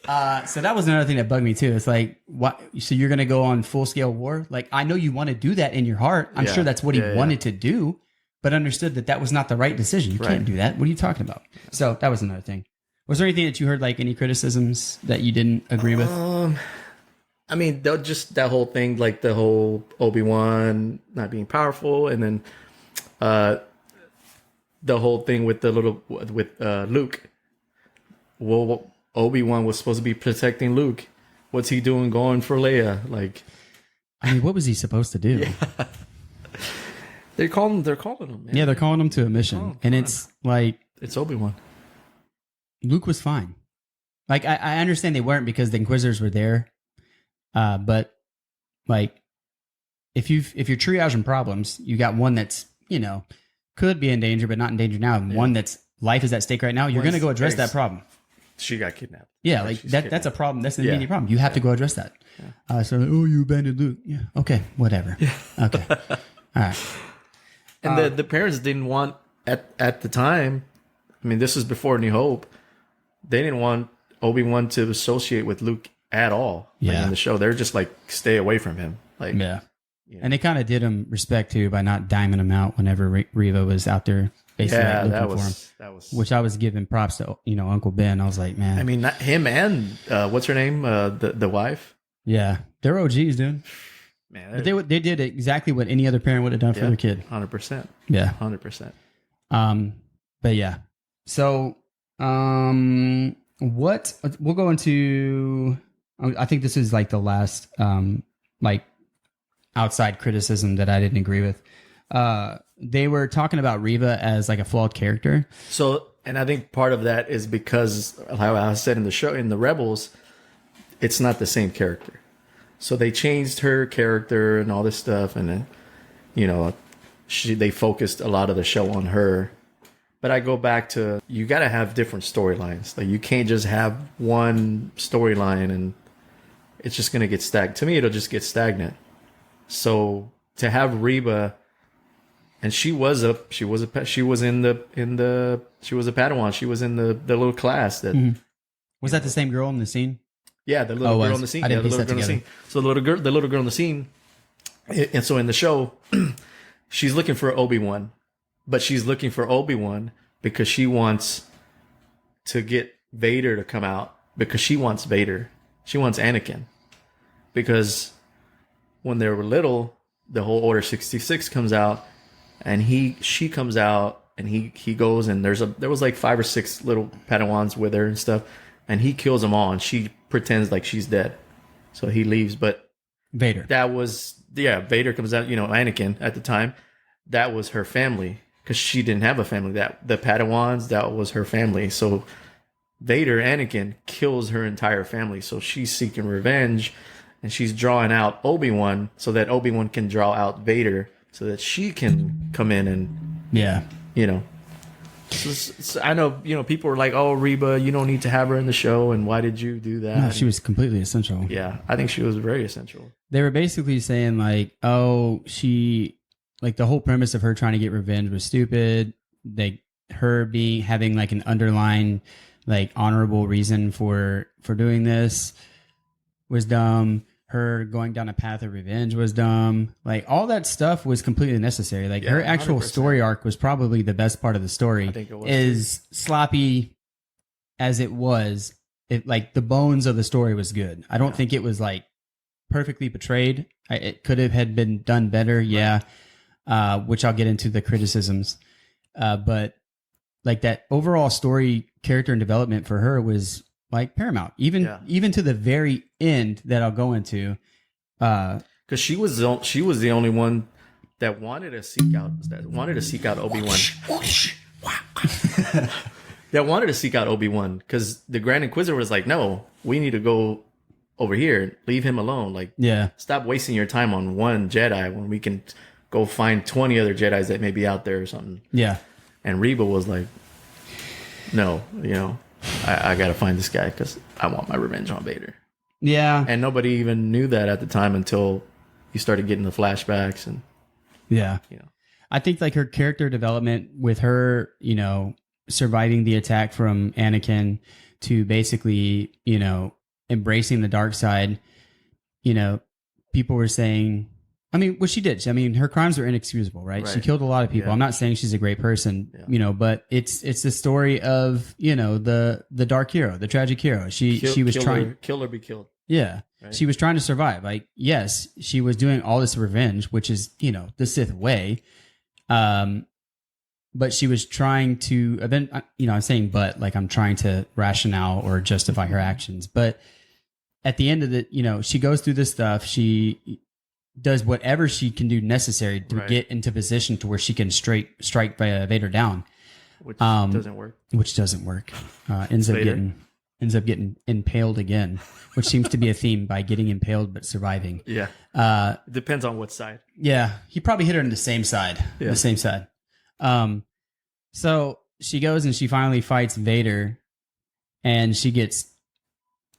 So that was another thing that bugged me too. It's like, what? So you're going to go on full scale war? Like, I know you want to do that in your heart. I'm sure that's what he wanted to do, but understood that that was not the right decision. You can't do that. What are you talking about? So that was another thing. Was there anything that you heard, like any criticisms that you didn't agree with? I mean, just that whole thing, like the whole Obi-Wan not being powerful, and then the whole thing with Luke. Well, Obi-Wan was supposed to be protecting Luke. What's he doing going for Leia? Like, I mean, what was he supposed to do? Yeah. They're calling him. Man. Yeah, they're calling him to a mission, and it's like it's Obi-Wan. Luke was fine. Like, I understand they weren't because the Inquisitors were there, but like, if you're triaging problems, you got one that's could be in danger but not in danger now, and one that's life is at stake right now. You're going to go address that problem. She got kidnapped. Yeah, like that's a problem. That's an immediate problem. You have to go address that. Yeah. So, you abandoned Luke. Yeah. Okay. Whatever. Yeah. Okay. All right. And the parents didn't want at the time. I mean, this was before New Hope. They didn't want Obi-Wan to associate with Luke at all. Like, in the show, they're just like, stay away from him. Like, and they kind of did him respect too by not diming him out whenever Reva was out there. Basically, like, looking for him. That was which I was giving props to, Uncle Ben. I was like, man. I mean, not him and what's her name, the wife. Yeah, they're OGs, dude. Man, but they did exactly what any other parent would have done for their kid. 100%. Yeah, 100%. But yeah. So, what we'll go into? I think this is like the last, like, outside criticism that I didn't agree with. They were talking about Reva as like a flawed character. So, and I think part of that is because, how I said in the show, in the Rebels, it's not the same character. So they changed her character and all this stuff, and then, they focused a lot of the show on her. But I go back to, you got to have different storylines. Like, you can't just have one storyline and it's just going to get stagnant. To me, it'll just get stagnant. So to have Reba, and she was a Padawan. She was in the little class that. Mm-hmm. Was that the same girl in the scene? Yeah, the little girl in the scene. I didn't piece that together. Scene. So the little girl in the scene, and so in the show, she's looking for Obi-Wan, but she's looking for Obi-Wan because she wants to get Vader to come out, because she wants Vader. She wants Anakin, because when they were little, the whole Order 66 comes out, and she comes out, and he goes, and there was like 5 or 6 little Padawans with her and stuff, and he kills them all, and she pretends like she's dead, so he leaves. But Vader, Vader comes out. Anakin at the time, that was her family, because she didn't have a family. That the Padawans, that was her family. So Vader, Anakin, kills her entire family. So she's seeking revenge, and she's drawing out Obi-Wan so that Obi-Wan can draw out Vader, so that she can come in and So I know, people were like, "Oh, Reba, you don't need to have her in the show, and why did you do that?" No, she was completely essential. Yeah, I think she was very essential. They were basically saying like, "Oh, the whole premise of her trying to get revenge was stupid. Her having like an underlying, like, honorable reason for doing this was dumb. Her going down a path of revenge was dumb. Like, all that stuff was completely necessary. Like, her actual 100%. Story arc was probably the best part of the story. I think it was as sloppy as it was. Like, the bones of the story was good. I don't think it was like perfectly portrayed. It could have had been done better. Yeah. Which I'll get into the criticisms. But like, that overall story, character, and development for her was like paramount, even to the very end that I'll go into. Because she was the only one that wanted to seek out Obi-Wan. That wanted to seek out Obi-Wan, because the Grand Inquisitor was like, "No, we need to go over here. Leave him alone. Like, stop wasting your time on one Jedi when we can go find 20 other Jedis that may be out there or something." Yeah. And Reba was like, "No, I got to find this guy because I want my revenge on Vader." Yeah. And nobody even knew that at the time until you started getting the flashbacks. And I think like her character development with her, surviving the attack from Anakin to basically, embracing the dark side, you know, people were saying, I mean, what she did, I mean, her crimes were inexcusable, right? She killed a lot of people. Yeah. I'm not saying she's a great person, you know, but it's the story of, you know, the dark hero, the tragic hero. She was trying kill or be killed. Yeah. Right? She was trying to survive. Like, yes, she was doing all this revenge, which is, you know, the Sith way. But she was trying to, you know, I'm saying, but like I'm trying to rationale or justify her actions. But at the end of the, you know, she goes through this stuff. She does whatever she can do necessary to get into position to where she can strike Vader down. Which doesn't work. Which doesn't work. Ends up getting impaled again, which seems to be a theme by getting impaled but surviving. Yeah. Depends on what side. Yeah. He probably hit her in the same side. Yeah. The same side. So she goes and she finally fights Vader and she gets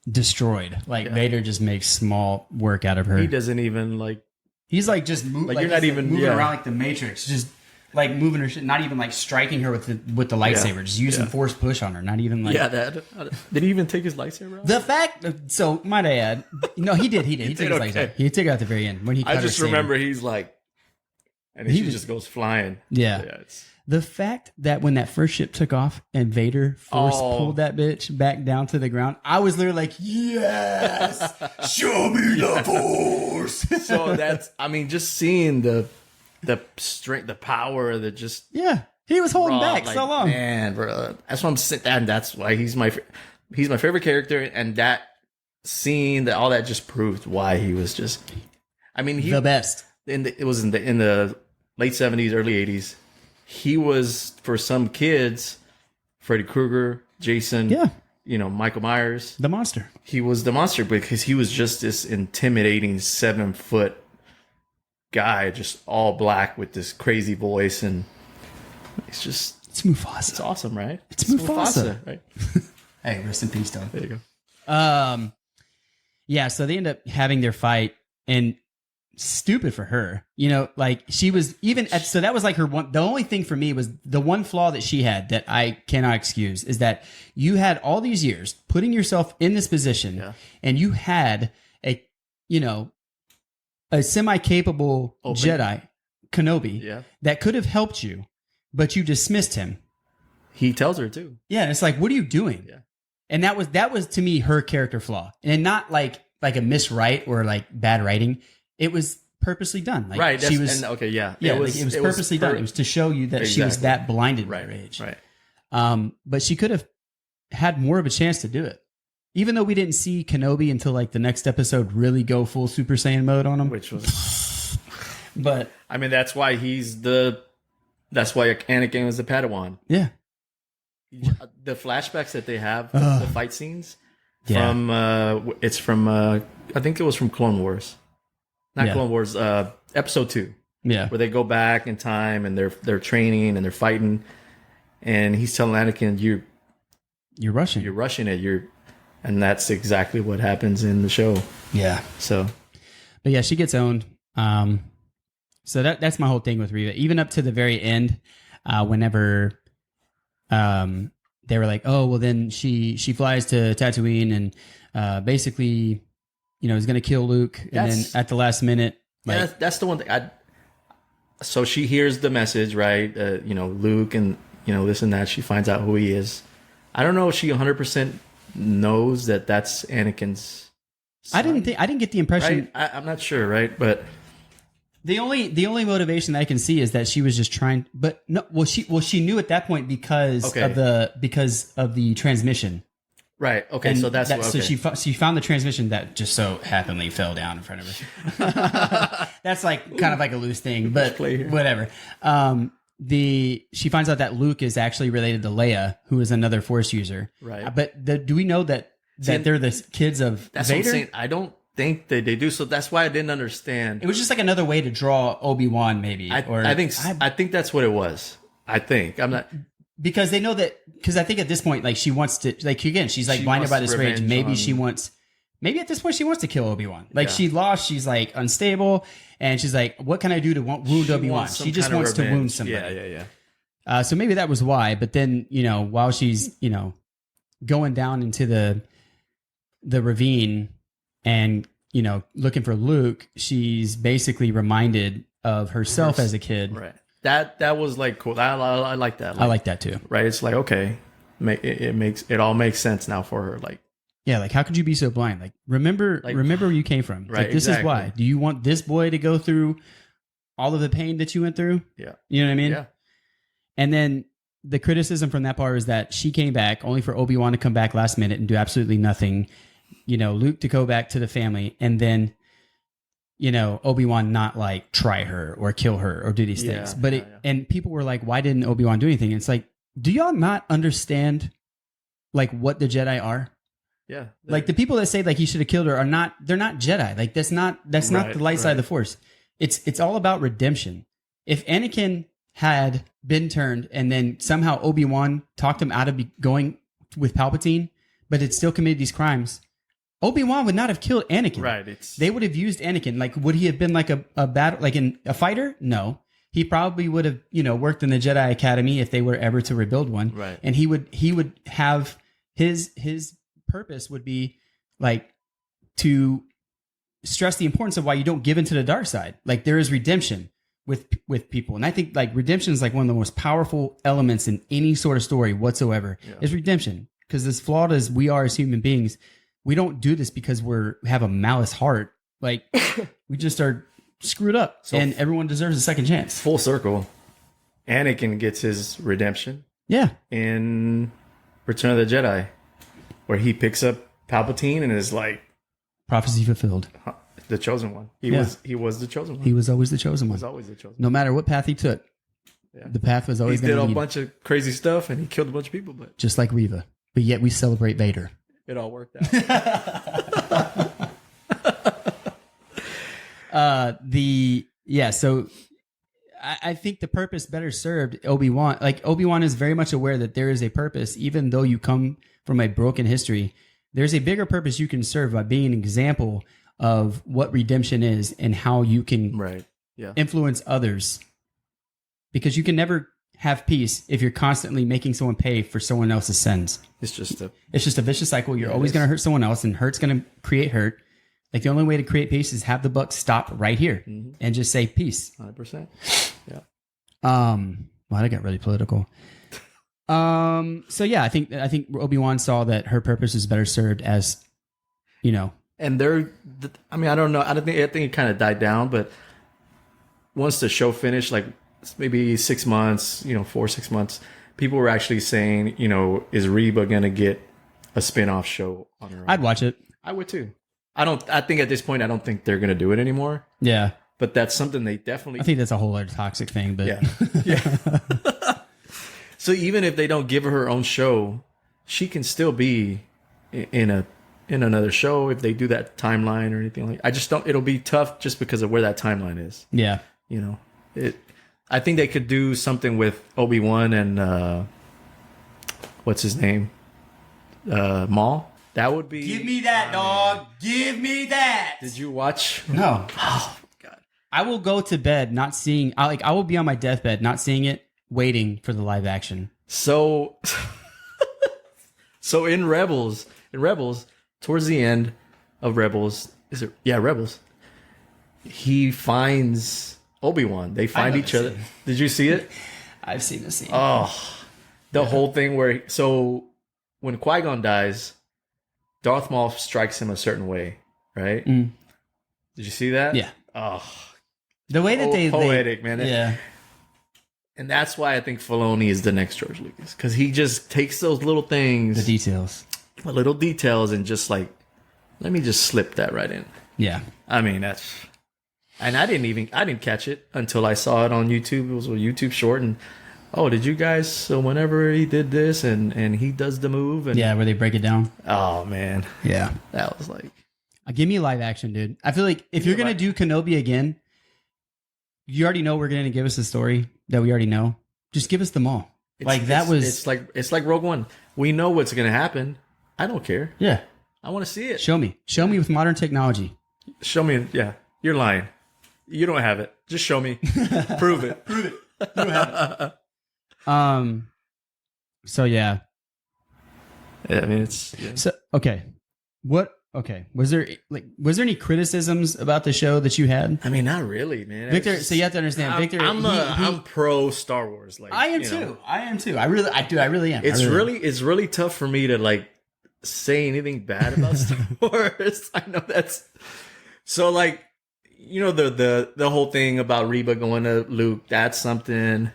destroyed. Like Vader just makes small work out of her. He doesn't even like. He's like just moving. Like you're not even moving around like the Matrix. Just like moving her shit. Not even like striking her with the lightsaber. Just using force push on her. Not even like. Yeah. Did he even take his lightsaber out? The fact. So might I add? No, he did. He took his lightsaber. He took it at the very end when he. I just remember he's like, and he just goes flying. Yeah. The fact that when that first ship took off and Vader pulled that bitch back down to the ground, I was literally like, yes, show me the force. So that's, I mean, just seeing the strength, the power, the just. Yeah. He was holding back like, so long. Man, bro. That's what I'm saying. And that's why he's my favorite character. And that scene, that all that just proved why he was just, I mean, the best. It was in the late 70s, early 80s. He was, for some kids, Freddy Krueger, Jason, you know, Michael Myers. The monster. He was the monster because he was just this intimidating 7-foot guy, just all black with this crazy voice. And it's Mufasa. It's awesome, right? It's Mufasa. Right? Hey, rest in peace, Tom. There you go. Yeah, so they end up having their fight, and stupid for her, you know, like she was so that was like the only thing for me was the one flaw that she had that I cannot excuse is that you had all these years putting yourself in this position and you had a semi-capable Jedi, Kenobi, that could have helped you, but you dismissed him. He tells her too. Yeah, and it's like, what are you doing? Yeah. And that was to me her character flaw, and not like a miswrite or like bad writing. It was purposely done. Like, right. She was okay. Yeah. It was purposely done. It was to show you that she was that blinded by her age. Right. But she could have had more of a chance to do it. Even though we didn't see Kenobi until like the next episode really go full Super Saiyan mode on him. Which was. But. I mean, that's why that's why Anakin was the Padawan. Yeah. The flashbacks that they have, the fight scenes from, it's from, I think it was from Clone Wars. Not Clone Wars, episode 2. Yeah. Where they go back in time and they're training and they're fighting. And he's telling Anakin, you're rushing. You're rushing it. And that's exactly what happens in the show. Yeah. So. But yeah, she gets owned. So that's my whole thing with Reva. Even up to the very end, whenever they were like, oh, well then she flies to Tatooine and basically, you know, is going to kill Luke. And then at the last minute. Like, that's the one thing. So she hears the message, right? You know, Luke and, you know, this and that. She finds out who he is. I don't know if she 100% knows that that's Anakin's son. I didn't get the impression. Right? I'm not sure, right? But the only motivation that I can see is that she was just trying, but no, she knew at that point because of the transmission. Right. Okay. And so so she found the transmission that just so happenly fell down in front of her. That's like kind of like a loose thing, but whatever. She finds out that Luke is actually related to Leia, who is another Force user. Right. But do we know that they're the kids of that's Vader? What I'm saying. I don't think that they do. So that's why I didn't understand. It was just like another way to draw Obi-Wan, maybe. I think that's what it was. I think I'm not. Because they know that, because I think at this point, like she wants to, like again, she's like blinded by this rage. Maybe maybe at this point she wants to kill Obi-Wan. Like she lost, she's like unstable, and she's like, what can I do to wound Obi-Wan? She just wants to wound somebody. Yeah. So maybe that was why. But then, you know, while she's, you know, going down into the the ravine and, looking for Luke, she's basically reminded of herself as a kid. Right. That was like cool. I like that. I like that too. Right. It's like, okay, it all makes sense now for her. Like, yeah, like how could you be so blind? Like remember where you came from. Right. Like, this is why. Do you want this boy to go through all of the pain that you went through? Yeah. You know what I mean? Yeah. And then the criticism from that part is that she came back only for Obi-Wan to come back last minute and do absolutely nothing. Luke to go back to the family, and then Obi-Wan not like try her or kill her or do these things. But and people were like, why didn't Obi-Wan do anything? And it's like, do y'all not understand like what the Jedi are? Yeah. Like the people that say like he should have killed her they're not Jedi. Like that's not the light side of the Force. It's all about redemption. If Anakin had been turned and then somehow Obi-Wan talked him out of going with Palpatine, but had still committed these crimes, Obi-Wan would not have killed Anakin. Right. They would have used Anakin. Like, would he have been like a battle, like a fighter? No. He probably would have, worked in the Jedi Academy if they were ever to rebuild one. Right. And he would have his purpose would be like to stress the importance of why you don't give into the dark side. Like there is redemption with people. And I think like redemption is like one of the most powerful elements in any sort of story whatsoever is redemption. Because as flawed as we are as human beings, we don't do this because we have a malice heart. Like we just are screwed up, and everyone deserves a second chance. Full circle. Anakin gets his redemption. Yeah. In Return of the Jedi, where he picks up Palpatine and is like, prophecy fulfilled. The chosen one. He was the chosen one. He was always the chosen one. He was always the chosen one. No matter what path he took, the path was always he going to did lead. a bunch of crazy stuff and he killed a bunch of people, but just like Reva. But yet we celebrate Vader. It all worked out. So I think the purpose better served Obi-Wan. Like Obi-Wan is very much aware that there is a purpose, even though you come from a broken history. There's a bigger purpose you can serve by being an example of what redemption is and how you can influence others. Because you can never have peace if you're constantly making someone pay for someone else's sins. It's just a vicious cycle. You're always going to hurt someone else, and hurt's going to create hurt. Like the only way to create peace is have the buck stop right here and just say peace. 100%. Yeah. Well, that got really political. So yeah, I think Obi-Wan saw that her purpose is better served as, And I don't know. I think it kind of died down, but once the show finished, like maybe 6 months, 4-6 months, people were actually saying, is Reba gonna get a spin-off show on her own? I'd watch it. I would too. I think at this point, I don't think they're gonna do it anymore. Yeah. But that's something they definitely. I think that's a whole other toxic thing, but yeah. So even if they don't give her her own show, she can still be in another show if they do that timeline or anything like. I just don't. It'll be tough just because of where that timeline is. Yeah. I think they could do something with Obi-Wan and what's his name, Maul. That would be. Give me that, dog. Give me that. Did you watch? No. Oh God. I will go to bed not seeing. I will be on my deathbed not seeing it, waiting for the live action. So in Rebels, towards the end of Rebels, Rebels, he finds Obi-Wan. They find each other. Did you see it? I've seen the scene. Oh, the whole thing where when Qui-Gon dies, Darth Maul strikes him a certain way, right? Did you see that? Yeah. Oh, the way that poetic, man. Yeah. And that's why I think Filoni is the next George Lucas, because he just takes those little things, the little details, and just like, let me just slip that right in. Yeah. I mean, and I didn't catch it until I saw it on YouTube. It was a YouTube short, and did you guys? So whenever he did this, and he does the move, and where they break it down. Oh man, yeah, that was like, give me a live action, dude. I feel like if you're gonna do Kenobi again, you already know we're gonna give us a story that we already know. Just give us them all. It's like Rogue One. We know what's gonna happen. I don't care. Yeah, I want to see it. Show me with modern technology. Show me. Yeah, you're lying. You don't have it. Just show me. Prove it. Prove it. You don't have it. So yeah. Yeah, I mean it's. Yeah. So okay, What? Okay. Was there any criticisms about the show that you had? I mean, not really, man. Victor, so you have to understand, Victor. I'm pro Star Wars. Like I am too. I am too. I really am. It's really tough for me to like say anything bad about Star Wars. I know that's so like, you know, the whole thing about Reba going to Luke. That's something.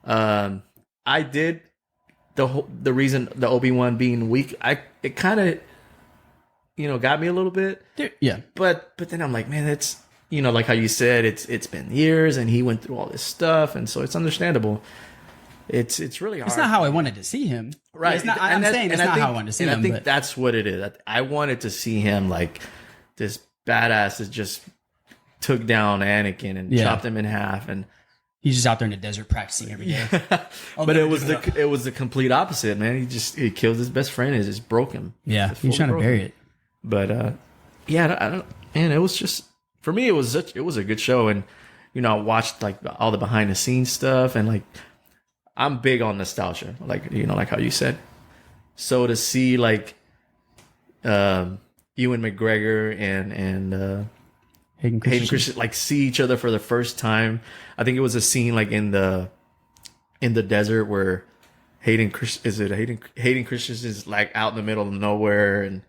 I did the reason the Obi-Wan being weak. It kind of, you know, got me a little bit. Yeah. But then I'm like, man, it's, you know, like how you said, it's been years and he went through all this stuff, and so it's understandable. It's really hard. It's not how I wanted to see him. Right. It's not, I'm saying it's not how I wanted to see him. I think that's what it is. I wanted to see him like this badass that just took down Anakin and chopped him in half, and he's just out there in the desert practicing every day. But it was the complete opposite, man. He killed his best friend. It just broke him. Yeah, he's trying to bury it. But yeah, I don't. Man, it was just, for me, it was a good show, and you know, I watched like all the behind the scenes stuff, and like I'm big on nostalgia, like, you know, like how you said. So to see like Ewan McGregor and Hayden Christensen like see each other for the first time. I think it was a scene like in the desert where Hayden Christensen is like out in the middle of nowhere, and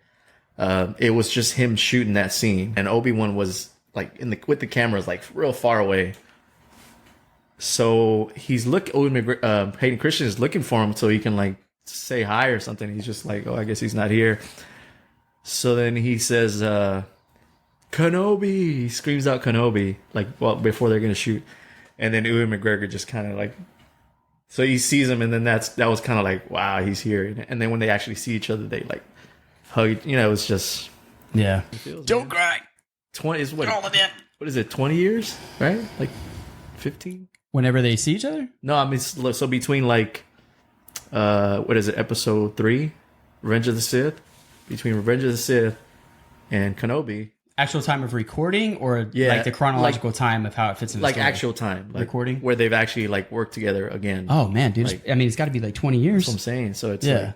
it was just him shooting that scene, and Obi-Wan was like with the cameras like real far away. So Hayden Christensen is looking for him so he can like say hi or something. He's just like, oh, I guess he's not here. So then he says, Kenobi. He screams out Kenobi, like, well, before they're gonna shoot, and then Ewan McGregor just kind of like, so he sees him, and then that was kind of like, wow, he's here. And then when they actually see each other, they like hug. You know, it was just, yeah. Don't cry. 20 is what? All of it. What is it? 20 years, right? Like 15. Whenever they see each other? No, I mean, so between like, what is it? Episode 3, Revenge of the Sith. Between Revenge of the Sith and Kenobi. Actual time of recording, or like the chronological time of how it fits in the like story? Actual time, like recording, where they've actually like worked together again. Oh man, dude! Like, I mean, it's got to be like 20 years. That's what I'm saying. So it's like,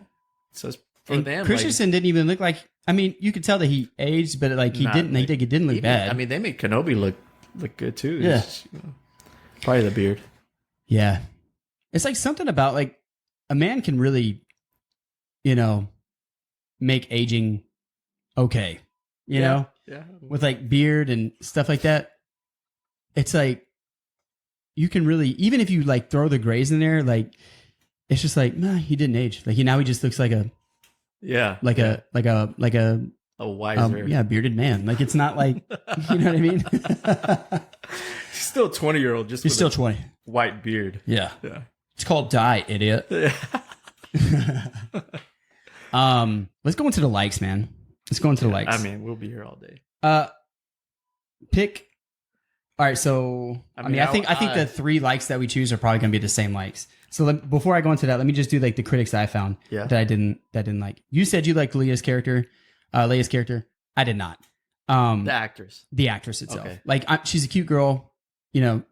so it's for and them. Christensen didn't even look like. I mean, you could tell that he aged, but like he didn't. Like, he didn't look bad. I mean, they made Kenobi look good too. Yeah, just, you know, probably the beard. Yeah, it's like something about like a man can really, you know, make aging okay. You know. Yeah. With like beard and stuff like that. It's like you can really, even if you like throw the grays in there, like it's just like, nah, he didn't age. Like he just looks like a a wiser bearded man. Like it's not like, you know what I mean? He's still a 20-year-old, just he's still 20. White beard. Yeah. It's called dye, idiot. Yeah. Let's go into the likes, man. Let's go into the likes. I mean, we'll be here all day. Pick. All right, so I think the 3 likes that we choose are probably going to be the same likes. So before I go into that, let me just do like the critics that I found that I didn't like. You said you liked Leia's character. I did not. The actress itself. Okay. Like she's a cute girl. You know,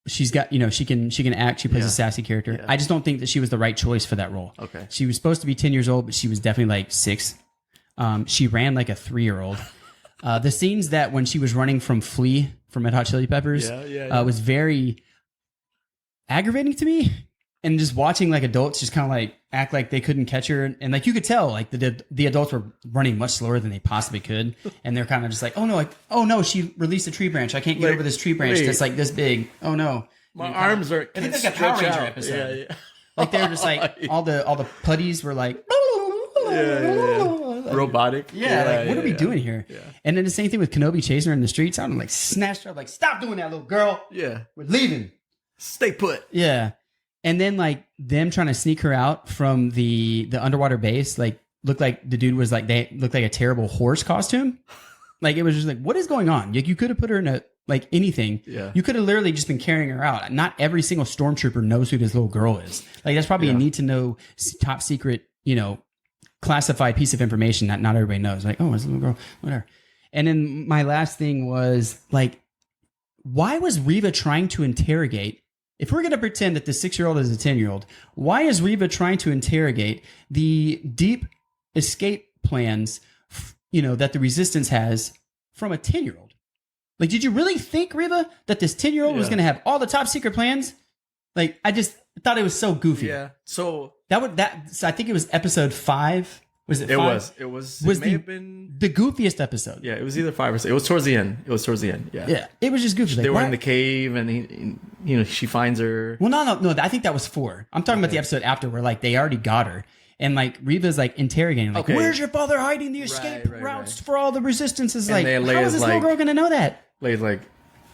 she's got, you know, she can act. She plays a sassy character. Yeah. I just don't think that she was the right choice for that role. Okay. She was supposed to be 10 years old, but she was definitely like 6. She ran like a 3-year-old. The scenes that when she was running from Flea from Red Hot Chili Peppers was very aggravating to me. And just watching like adults just kind of like act like they couldn't catch her. And like you could tell like the adults were running much slower than they possibly could. And they're kind of just like, oh no, she released a tree branch. I can't get over this tree branch that's like this big. Oh no. My arms are I think it's like a Power Ranger episode. Yeah. Like they were just like all the putties were like robotic. Yeah, what are we doing here? Yeah. And then the same thing with Kenobi chasing her in the streets. I'm like snatched her, like, stop doing that, little girl. Yeah. We're leaving. Stay put. Yeah. And then like them trying to sneak her out from the underwater base, like looked like the dude was like, they looked like a terrible horse costume. Like it was just like, what is going on? Like you could have put her in a like anything. Yeah. You could have literally just been carrying her out. Not every single stormtrooper knows who this little girl is. Like that's probably a need to know top secret, you know, classified piece of information that not everybody knows. Like, oh, it's a little girl, whatever. And then my last thing was like, why was Reva trying to interrogate? If we're going to pretend that the 6-year-old is a 10-year-old, why is Reva trying to interrogate the deep escape plans that the Resistance has from a 10-year-old? Like, did you really think, Reba, that this 10-year-old was going to have all the top secret plans? Like, I just thought it was so goofy. Yeah. So so I think it was episode 5. Was it 5? It was may have been the goofiest episode. Yeah, it was either 5 or 6. It was towards the end. Yeah. Yeah. It was just goofy. They were in the cave, and she finds her. Well, no. I think that was 4. I'm talking about the episode after where like they already got her, and like Reva's like interrogating, like, "Where's your father hiding the escape routes for all the Resistances?" Like, how is this little girl gonna know that? Leia's like,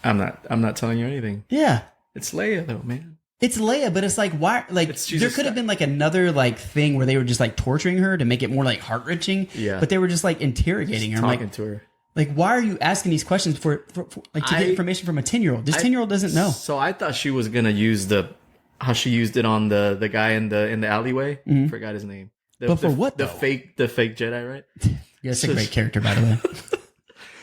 I'm not telling you anything. Yeah, it's Leia though, man. It's Leia, but it's like, why? Like, there could have been like another like thing where they were just like torturing her to make it more like heart wrenching. Yeah, but they were just like interrogating her, talking to her. Like, why are you asking these questions for like to get information from a 10-year-old? This 10-year-old doesn't know. So I thought she was gonna use how she used it on the guy in the alleyway. Forgot his name. But for what? The fake Jedi, right? Yeah, it's a great character, by the way.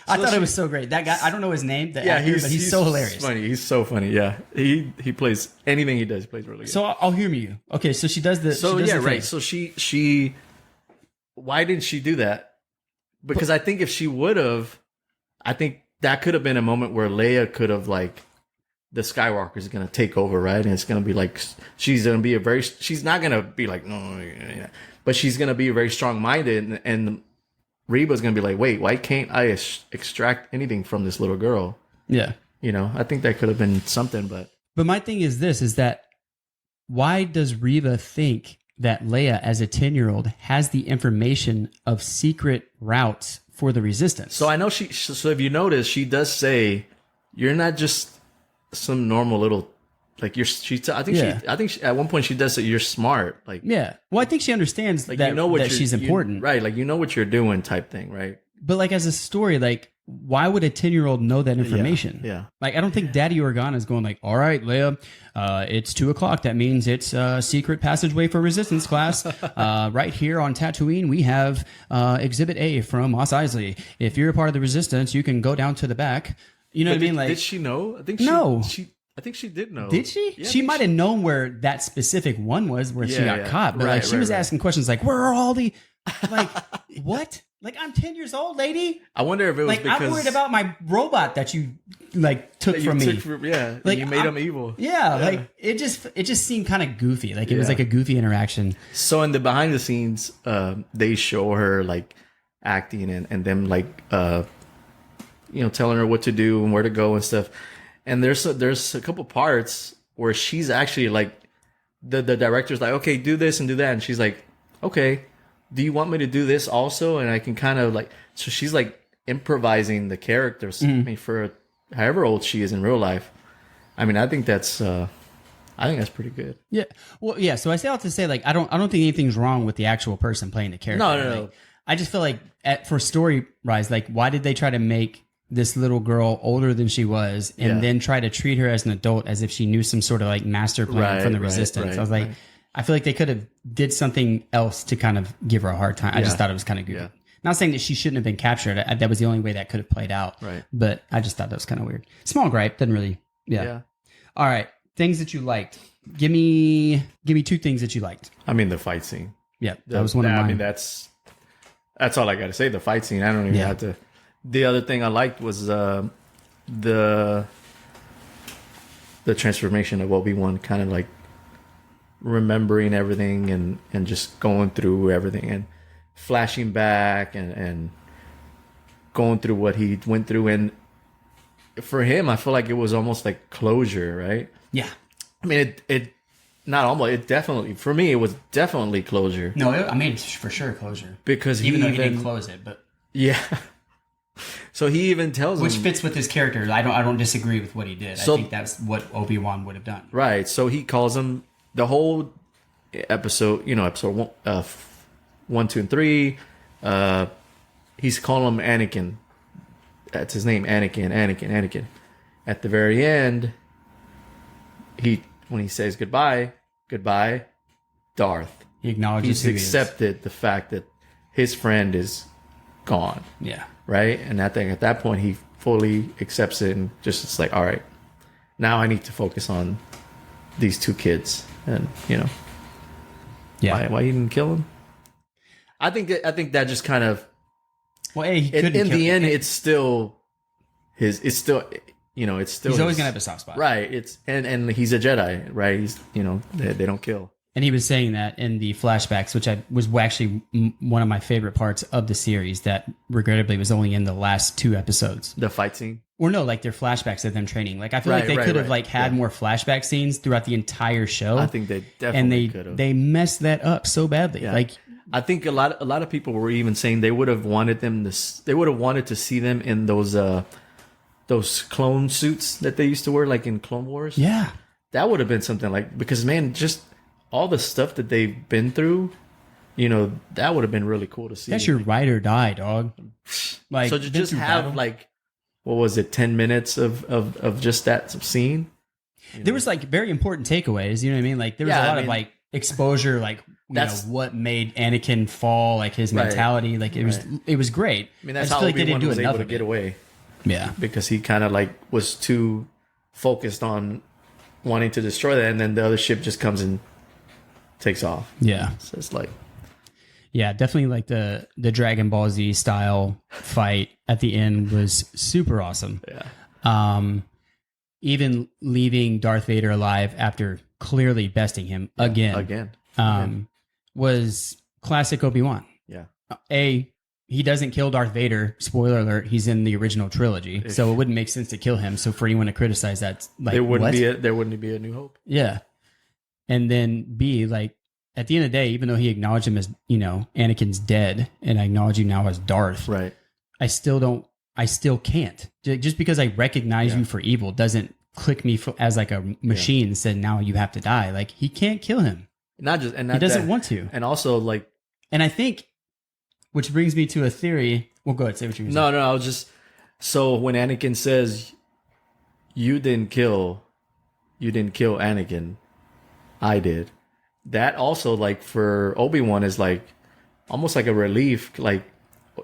I thought it was so great. That guy, I don't know his name, but he's so hilarious. Funny. He's so funny. Yeah, he plays anything he does. He plays really good. So I'll humor you. Okay, so she does the. So right. So she. Why didn't she do that? Because I think if she would have, I think that could have been a moment where Leia could have like, the Skywalker is gonna take over, right? And it's gonna be like she's not gonna be like no, but she's gonna be very strong minded and Reba's gonna be like, wait, why can't I extract anything from this little girl? Yeah, I think that could have been something, but my thing is this: is that why does Reba think that Leia, as a 10-year-old, has the information of secret routes for the Resistance? So I know so if you notice, she does say, "You're not just some normal little." Like I think she, at one point she does say you're smart. Like, yeah. Well, I think she understands like that she's important, right? Like, what you're doing, type thing, right? But like as a story, like why would a 10-year-old know that information? Yeah. Like I don't think Daddy Organa is going like, all right, Leia, it's 2:00. That means it's a secret passageway for Resistance class. Right here on Tatooine, we have Exhibit A from Mos Eisley. If you're a part of the Resistance, you can go down to the back. You know what I mean? Like, did she know? I think no. I think she did know. Did she? Yeah, she might have known where that specific one was where she got caught. But like she was asking questions like, where are all the like what? Like, I'm 10 years old, lady. I wonder if it was like because I'm worried about my robot that you like took from me. Like you made him evil. Yeah, like it just seemed kind of goofy. Like it was like a goofy interaction. So in the behind the scenes, they show her like acting and them like telling her what to do and where to go and stuff. And there's a couple parts where she's actually like, the director's like, okay, do this and do that, and she's like, okay, do you want me to do this also? And I can kind of like, so she's like improvising the characters. I mean, for however old she is in real life, I mean, I think that's pretty good. Yeah, well, yeah. So I say all to say, like, I don't think anything's wrong with the actual person playing the character. No. Like, I just feel like for story rise, like, why did they try to make this little girl older than she was and then try to treat her as an adult as if she knew some sort of like master plan from the Resistance? I was like, I feel like they could have did something else to kind of give her a hard time. I just thought it was kind of goofy. Not saying that she shouldn't have been captured. That was the only way that could have played out. Right. But I just thought that was kind of weird. Small gripe. Doesn't really. Yeah. All right. Things that you liked. Give me 2 things that you liked. I mean, the fight scene. Yeah. That was one of mine. I mean, that's all I got to say. The fight scene. I don't even have to. The other thing I liked was the transformation of Obi-Wan, kind of like remembering everything and just going through everything and flashing back and going through what he went through. And for him, I feel like it was almost like closure, right? Yeah. I mean, it not almost, it definitely, for me, it was definitely closure. No, I mean, for sure closure. Because even though he didn't close it, but. Yeah. So he even tells him, which fits with his character. I don't disagree with what he did. So, I think that's what Obi-Wan would have done. Right. So he calls him the whole episode. Episode 1, 2, and 3. He's calling him Anakin. That's his name, Anakin. At the very end, when he says goodbye, Darth. He acknowledges he's accepted the fact that his friend is gone. Yeah. Right? And I think at that point he fully accepts it and just it's like, all right, now I need to focus on these 2 kids. And why he didn't kill him? I think that just kind of Well, he in couldn't. the end, it's still his. It's still, it's still. He's always gonna have a soft spot, right? It's and he's a Jedi, right? He's they don't kill. And he was saying that in the flashbacks, which was actually one of my favorite parts of the series. That regrettably was only in the last 2 episodes. The fight scene. Or no, like their flashbacks of them training. Like I feel like they could have like had more flashback scenes throughout the entire show. I think they definitely could have. They messed that up so badly. Yeah. Like I think a lot of people were even saying they would have wanted to see them in those clone suits that they used to wear, like in Clone Wars. Yeah, that would have been something like, because man, just all the stuff that they've been through, that would have been really cool to see. That's your ride or die, dog. Like, so to just have battle. Like, what was it, 10 minutes of just that scene? There was like very important takeaways. You know what I mean? Like there was a lot of like exposure, like what made Anakin fall, like his mentality. Like it was great. I mean, that's how Obi-Wan was able to get away. Yeah, because he kind of like was too focused on wanting to destroy that, and then the other ship just comes and takes off. Yeah, so it's like, yeah, definitely like the Dragon Ball Z style fight at the end was super awesome. Yeah. Even leaving Darth Vader alive after clearly besting him again. Was classic Obi-Wan. Yeah. He doesn't kill Darth Vader. Spoiler alert, he's in the original trilogy. So it wouldn't make sense to kill him. So for anyone to criticize that, like, there wouldn't be a New Hope. Yeah. And then B, like, at the end of the day, even though he acknowledged him as, Anakin's dead, and I acknowledge you now as Darth, right? I still can't. Just because I recognize you for evil doesn't click me as like a machine and said, now you have to die. Like, he can't kill him. He doesn't want to. And also, like, and I think, which brings me to a theory. Well, go ahead, say what you were saying. No, I was just, so when Anakin says, you didn't kill Anakin, I did. That also, like, for Obi-Wan is like almost like a relief, like,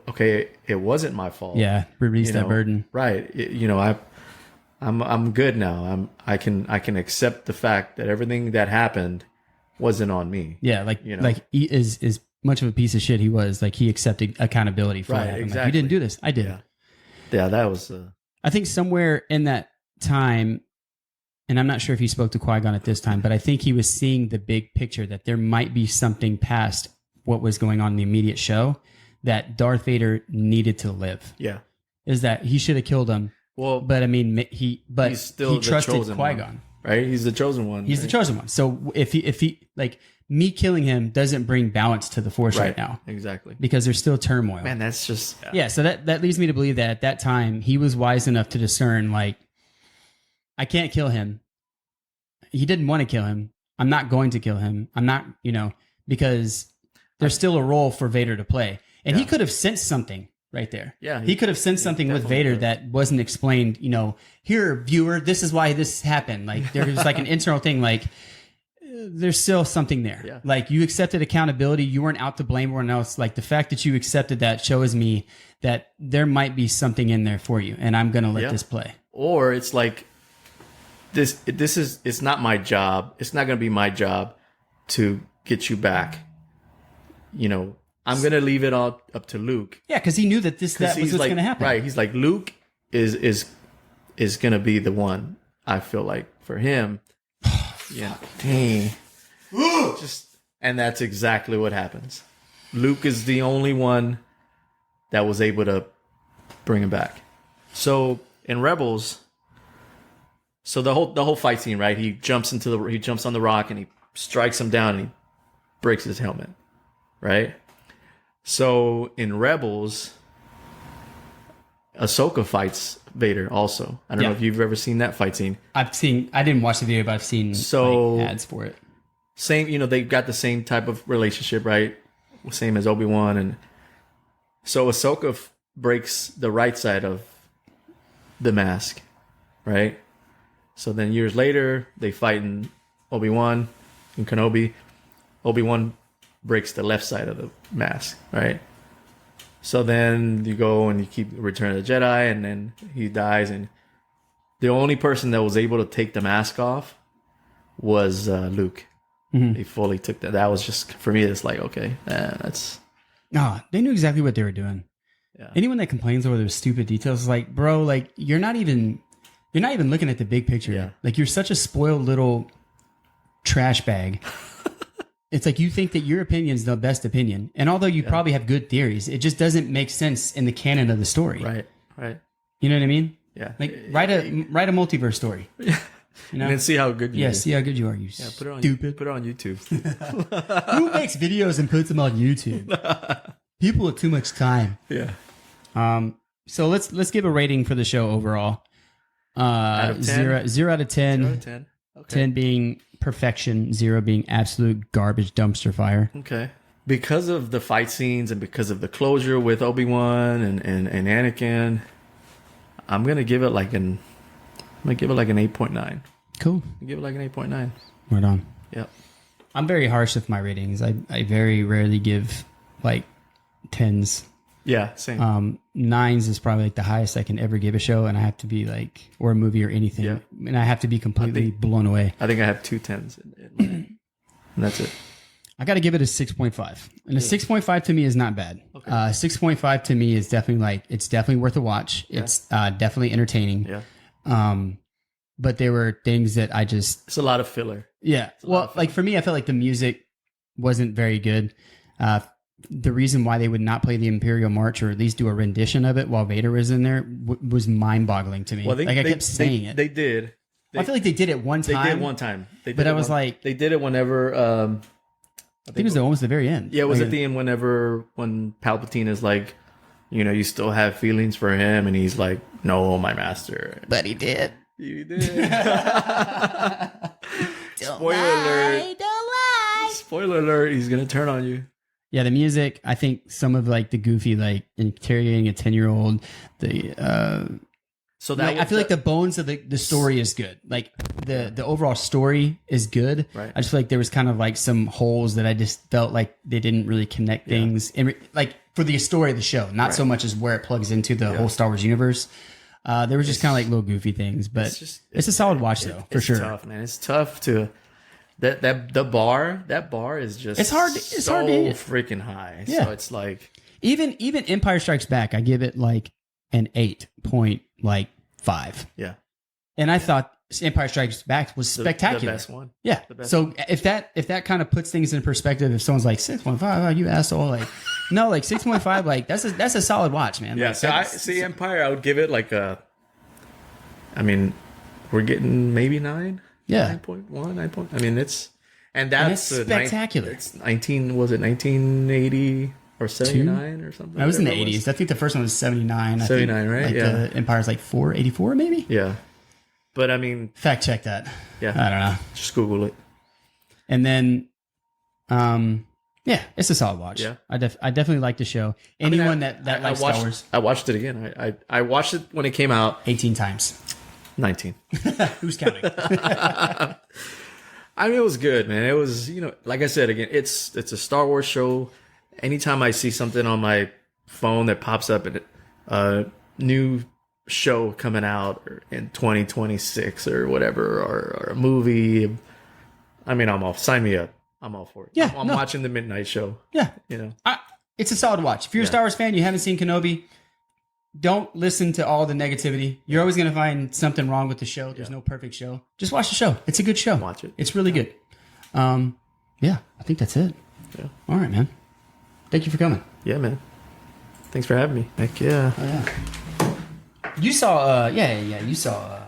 okay, it wasn't my fault. Yeah, release that burden. Right. I'm good now. I can accept the fact that everything that happened wasn't on me. Yeah, like like he is much of a piece of shit he was. Like, he accepted accountability for that. Exactly. Like, you didn't do this. I did. Yeah, that was. I think somewhere in that time, and I'm not sure if he spoke to Qui-Gon at this time, but I think he was seeing the big picture that there might be something past what was going on in the immediate show, that Darth Vader needed to live. Yeah. Is that he should have killed him. Well, but I mean, he trusted Qui-Gon. One, right? He's the chosen one. He's the chosen one. So if he like, me killing him doesn't bring balance to the Force right now. Exactly. Because there's still turmoil. Man, that's just... Yeah, so that leads me to believe that at that time, he was wise enough to discern, like, I can't kill him. He didn't want to kill him. I'm not going to kill him. I'm not, because there's still a role for Vader to play. And he could have sensed something right there. Yeah. He could have sensed something with Vader that wasn't explained, here, viewer, this is why this happened. Like, there was like an internal thing, like, there's still something there. Yeah. Like, you accepted accountability. You weren't out to blame everyone else. Like, the fact that you accepted that shows me that there might be something in there for you, and I'm going to let this play. Or it's like, it's not my job. It's not going to be my job to get you back. I'm going to leave it all up to Luke. Yeah, because he knew that that was what's going to happen. Right. He's like, Luke is going to be the one, I feel like, for him. Yeah. Dang. And that's exactly what happens. Luke is the only one that was able to bring him back. So in Rebels, the whole fight scene, right? He jumps on the rock and he strikes him down and he breaks his helmet, right? So in Rebels, Ahsoka fights Vader also. I don't know if you've ever seen that fight scene. I didn't watch the video, but I've seen ads for it. Same, they've got the same type of relationship, right? Same as Obi-Wan. And so Ahsoka breaks the right side of the mask, right? So then years later, they fight in Obi-Wan and Kenobi. Obi-Wan breaks the left side of the mask, right? So then you go and you keep Return of the Jedi, and then he dies, and the only person that was able to take the mask off was Luke. Mm-hmm. He fully took that. That was just, for me, it's like, okay, that's... No, they knew exactly what they were doing. Yeah. Anyone that complains over those stupid details is like, bro, like you're not even looking at the big picture. Yeah. Like you're such a spoiled little trash bag. It's like you think that your opinion is the best opinion, and although you probably have good theories, it just doesn't make sense in the canon of the story. Right. You know what I mean? Yeah. Like write a multiverse story. You know? And then see how good you are. Yeah, see how good you are. You Put it on, stupid. Put it on YouTube. Who makes videos and puts them on YouTube? People with too much time. Yeah. So let's give a rating for the show overall. Out of 10? 0 out of 10. 0 out of 10. Okay. 10 being perfection, 0 being absolute garbage dumpster fire. Okay. Because of the fight scenes and because of the closure with Obi-Wan and Anakin, I'm gonna give it like an 8.9. Cool. Give it like an 8.9. Right on. Yep. I'm very harsh with my ratings. I very rarely give like 10s. Yeah, same. 9s is probably like the highest I can ever give a show, and I have to be like, or a movie or anything, Yeah. and I have to be completely blown away. I think I have 2 10s in mine. And that's it. I got to give it a 6.5, and a 6.5 to me is not bad. Okay. 6.5 to me is definitely like, it's definitely worth a watch. It's definitely entertaining. Yeah. But there were things that I just, It's a lot of filler. yeah. Well, like for me, I felt like the music wasn't very good. The reason why they would not play the Imperial March, or at least do a rendition of it while Vader was in there, was mind-boggling to me. Well, I kept saying it. They did. I feel like they did it one time. They did one time. But I was like, they did it whenever. I think it was almost the very end. Yeah, it was Like, at the end when Palpatine is like, you still have feelings for him, and he's like, no, my master. But he did. You did. Spoiler alert. Don't lie. Spoiler alert, he's going to turn on you. Yeah, the music, I think some of like the goofy, like interrogating a 10-year-old, So I feel like the bones of the story is good. Like the overall story is good. Right. I just feel like there was kind of like some holes that I just felt like they didn't really connect things. Like for the story of the show, not so much as where it plugs into the whole Star Wars universe. There was just kind of like little goofy things, but it's a solid watch though, for sure. It's tough, man. It's tough to that bar is just It's hard to hit. freaking high. Yeah. So it's like Even Empire Strikes Back, I give it like an 8.5. yeah. And I thought Empire Strikes Back was spectacular. The best one. Yeah. So if that kind of puts things in perspective, if someone's like 6.5, oh, you asshole, like no, like 6.5, like that's a solid watch, man. Yeah. Like, So I see Empire. I would give it like a. I mean, we're getting maybe 9. Yeah. 9.1, 9 point. I mean, it's spectacular. It's 1980 or 79 or something? I was in the whatever it 80s. I think the first one was 79. 79, right? Like Yeah. the Empire's like 84 maybe? Yeah. But I mean, Fact check that. yeah. I don't know. Just Google it. And then, yeah, it's a solid watch. Yeah. I definitely like the show. Anyone that likes Star Wars, I watched it again. I watched it when it came out. 18 times. 19. Who's counting? I mean, it was good, man. It was, like I said, again, it's a Star Wars show. Anytime I see something on my phone that pops up and a new show coming out in 2026 or whatever, or a movie, I mean, I'm off. Sign me up. I'm all for it. Yeah, I'm watching the midnight show. Yeah. It's a solid watch. If you're a Star Wars fan, you haven't seen Kenobi, don't listen to all the negativity. You're always going to find something wrong with the show. There's no perfect show. Just watch the show. It's a good show. Watch it. It's really good. Yeah, I think that's it. Yeah. All right, man. Thank you for coming. Yeah, man. Thanks for having me. Heck yeah. Oh, yeah. You saw, you saw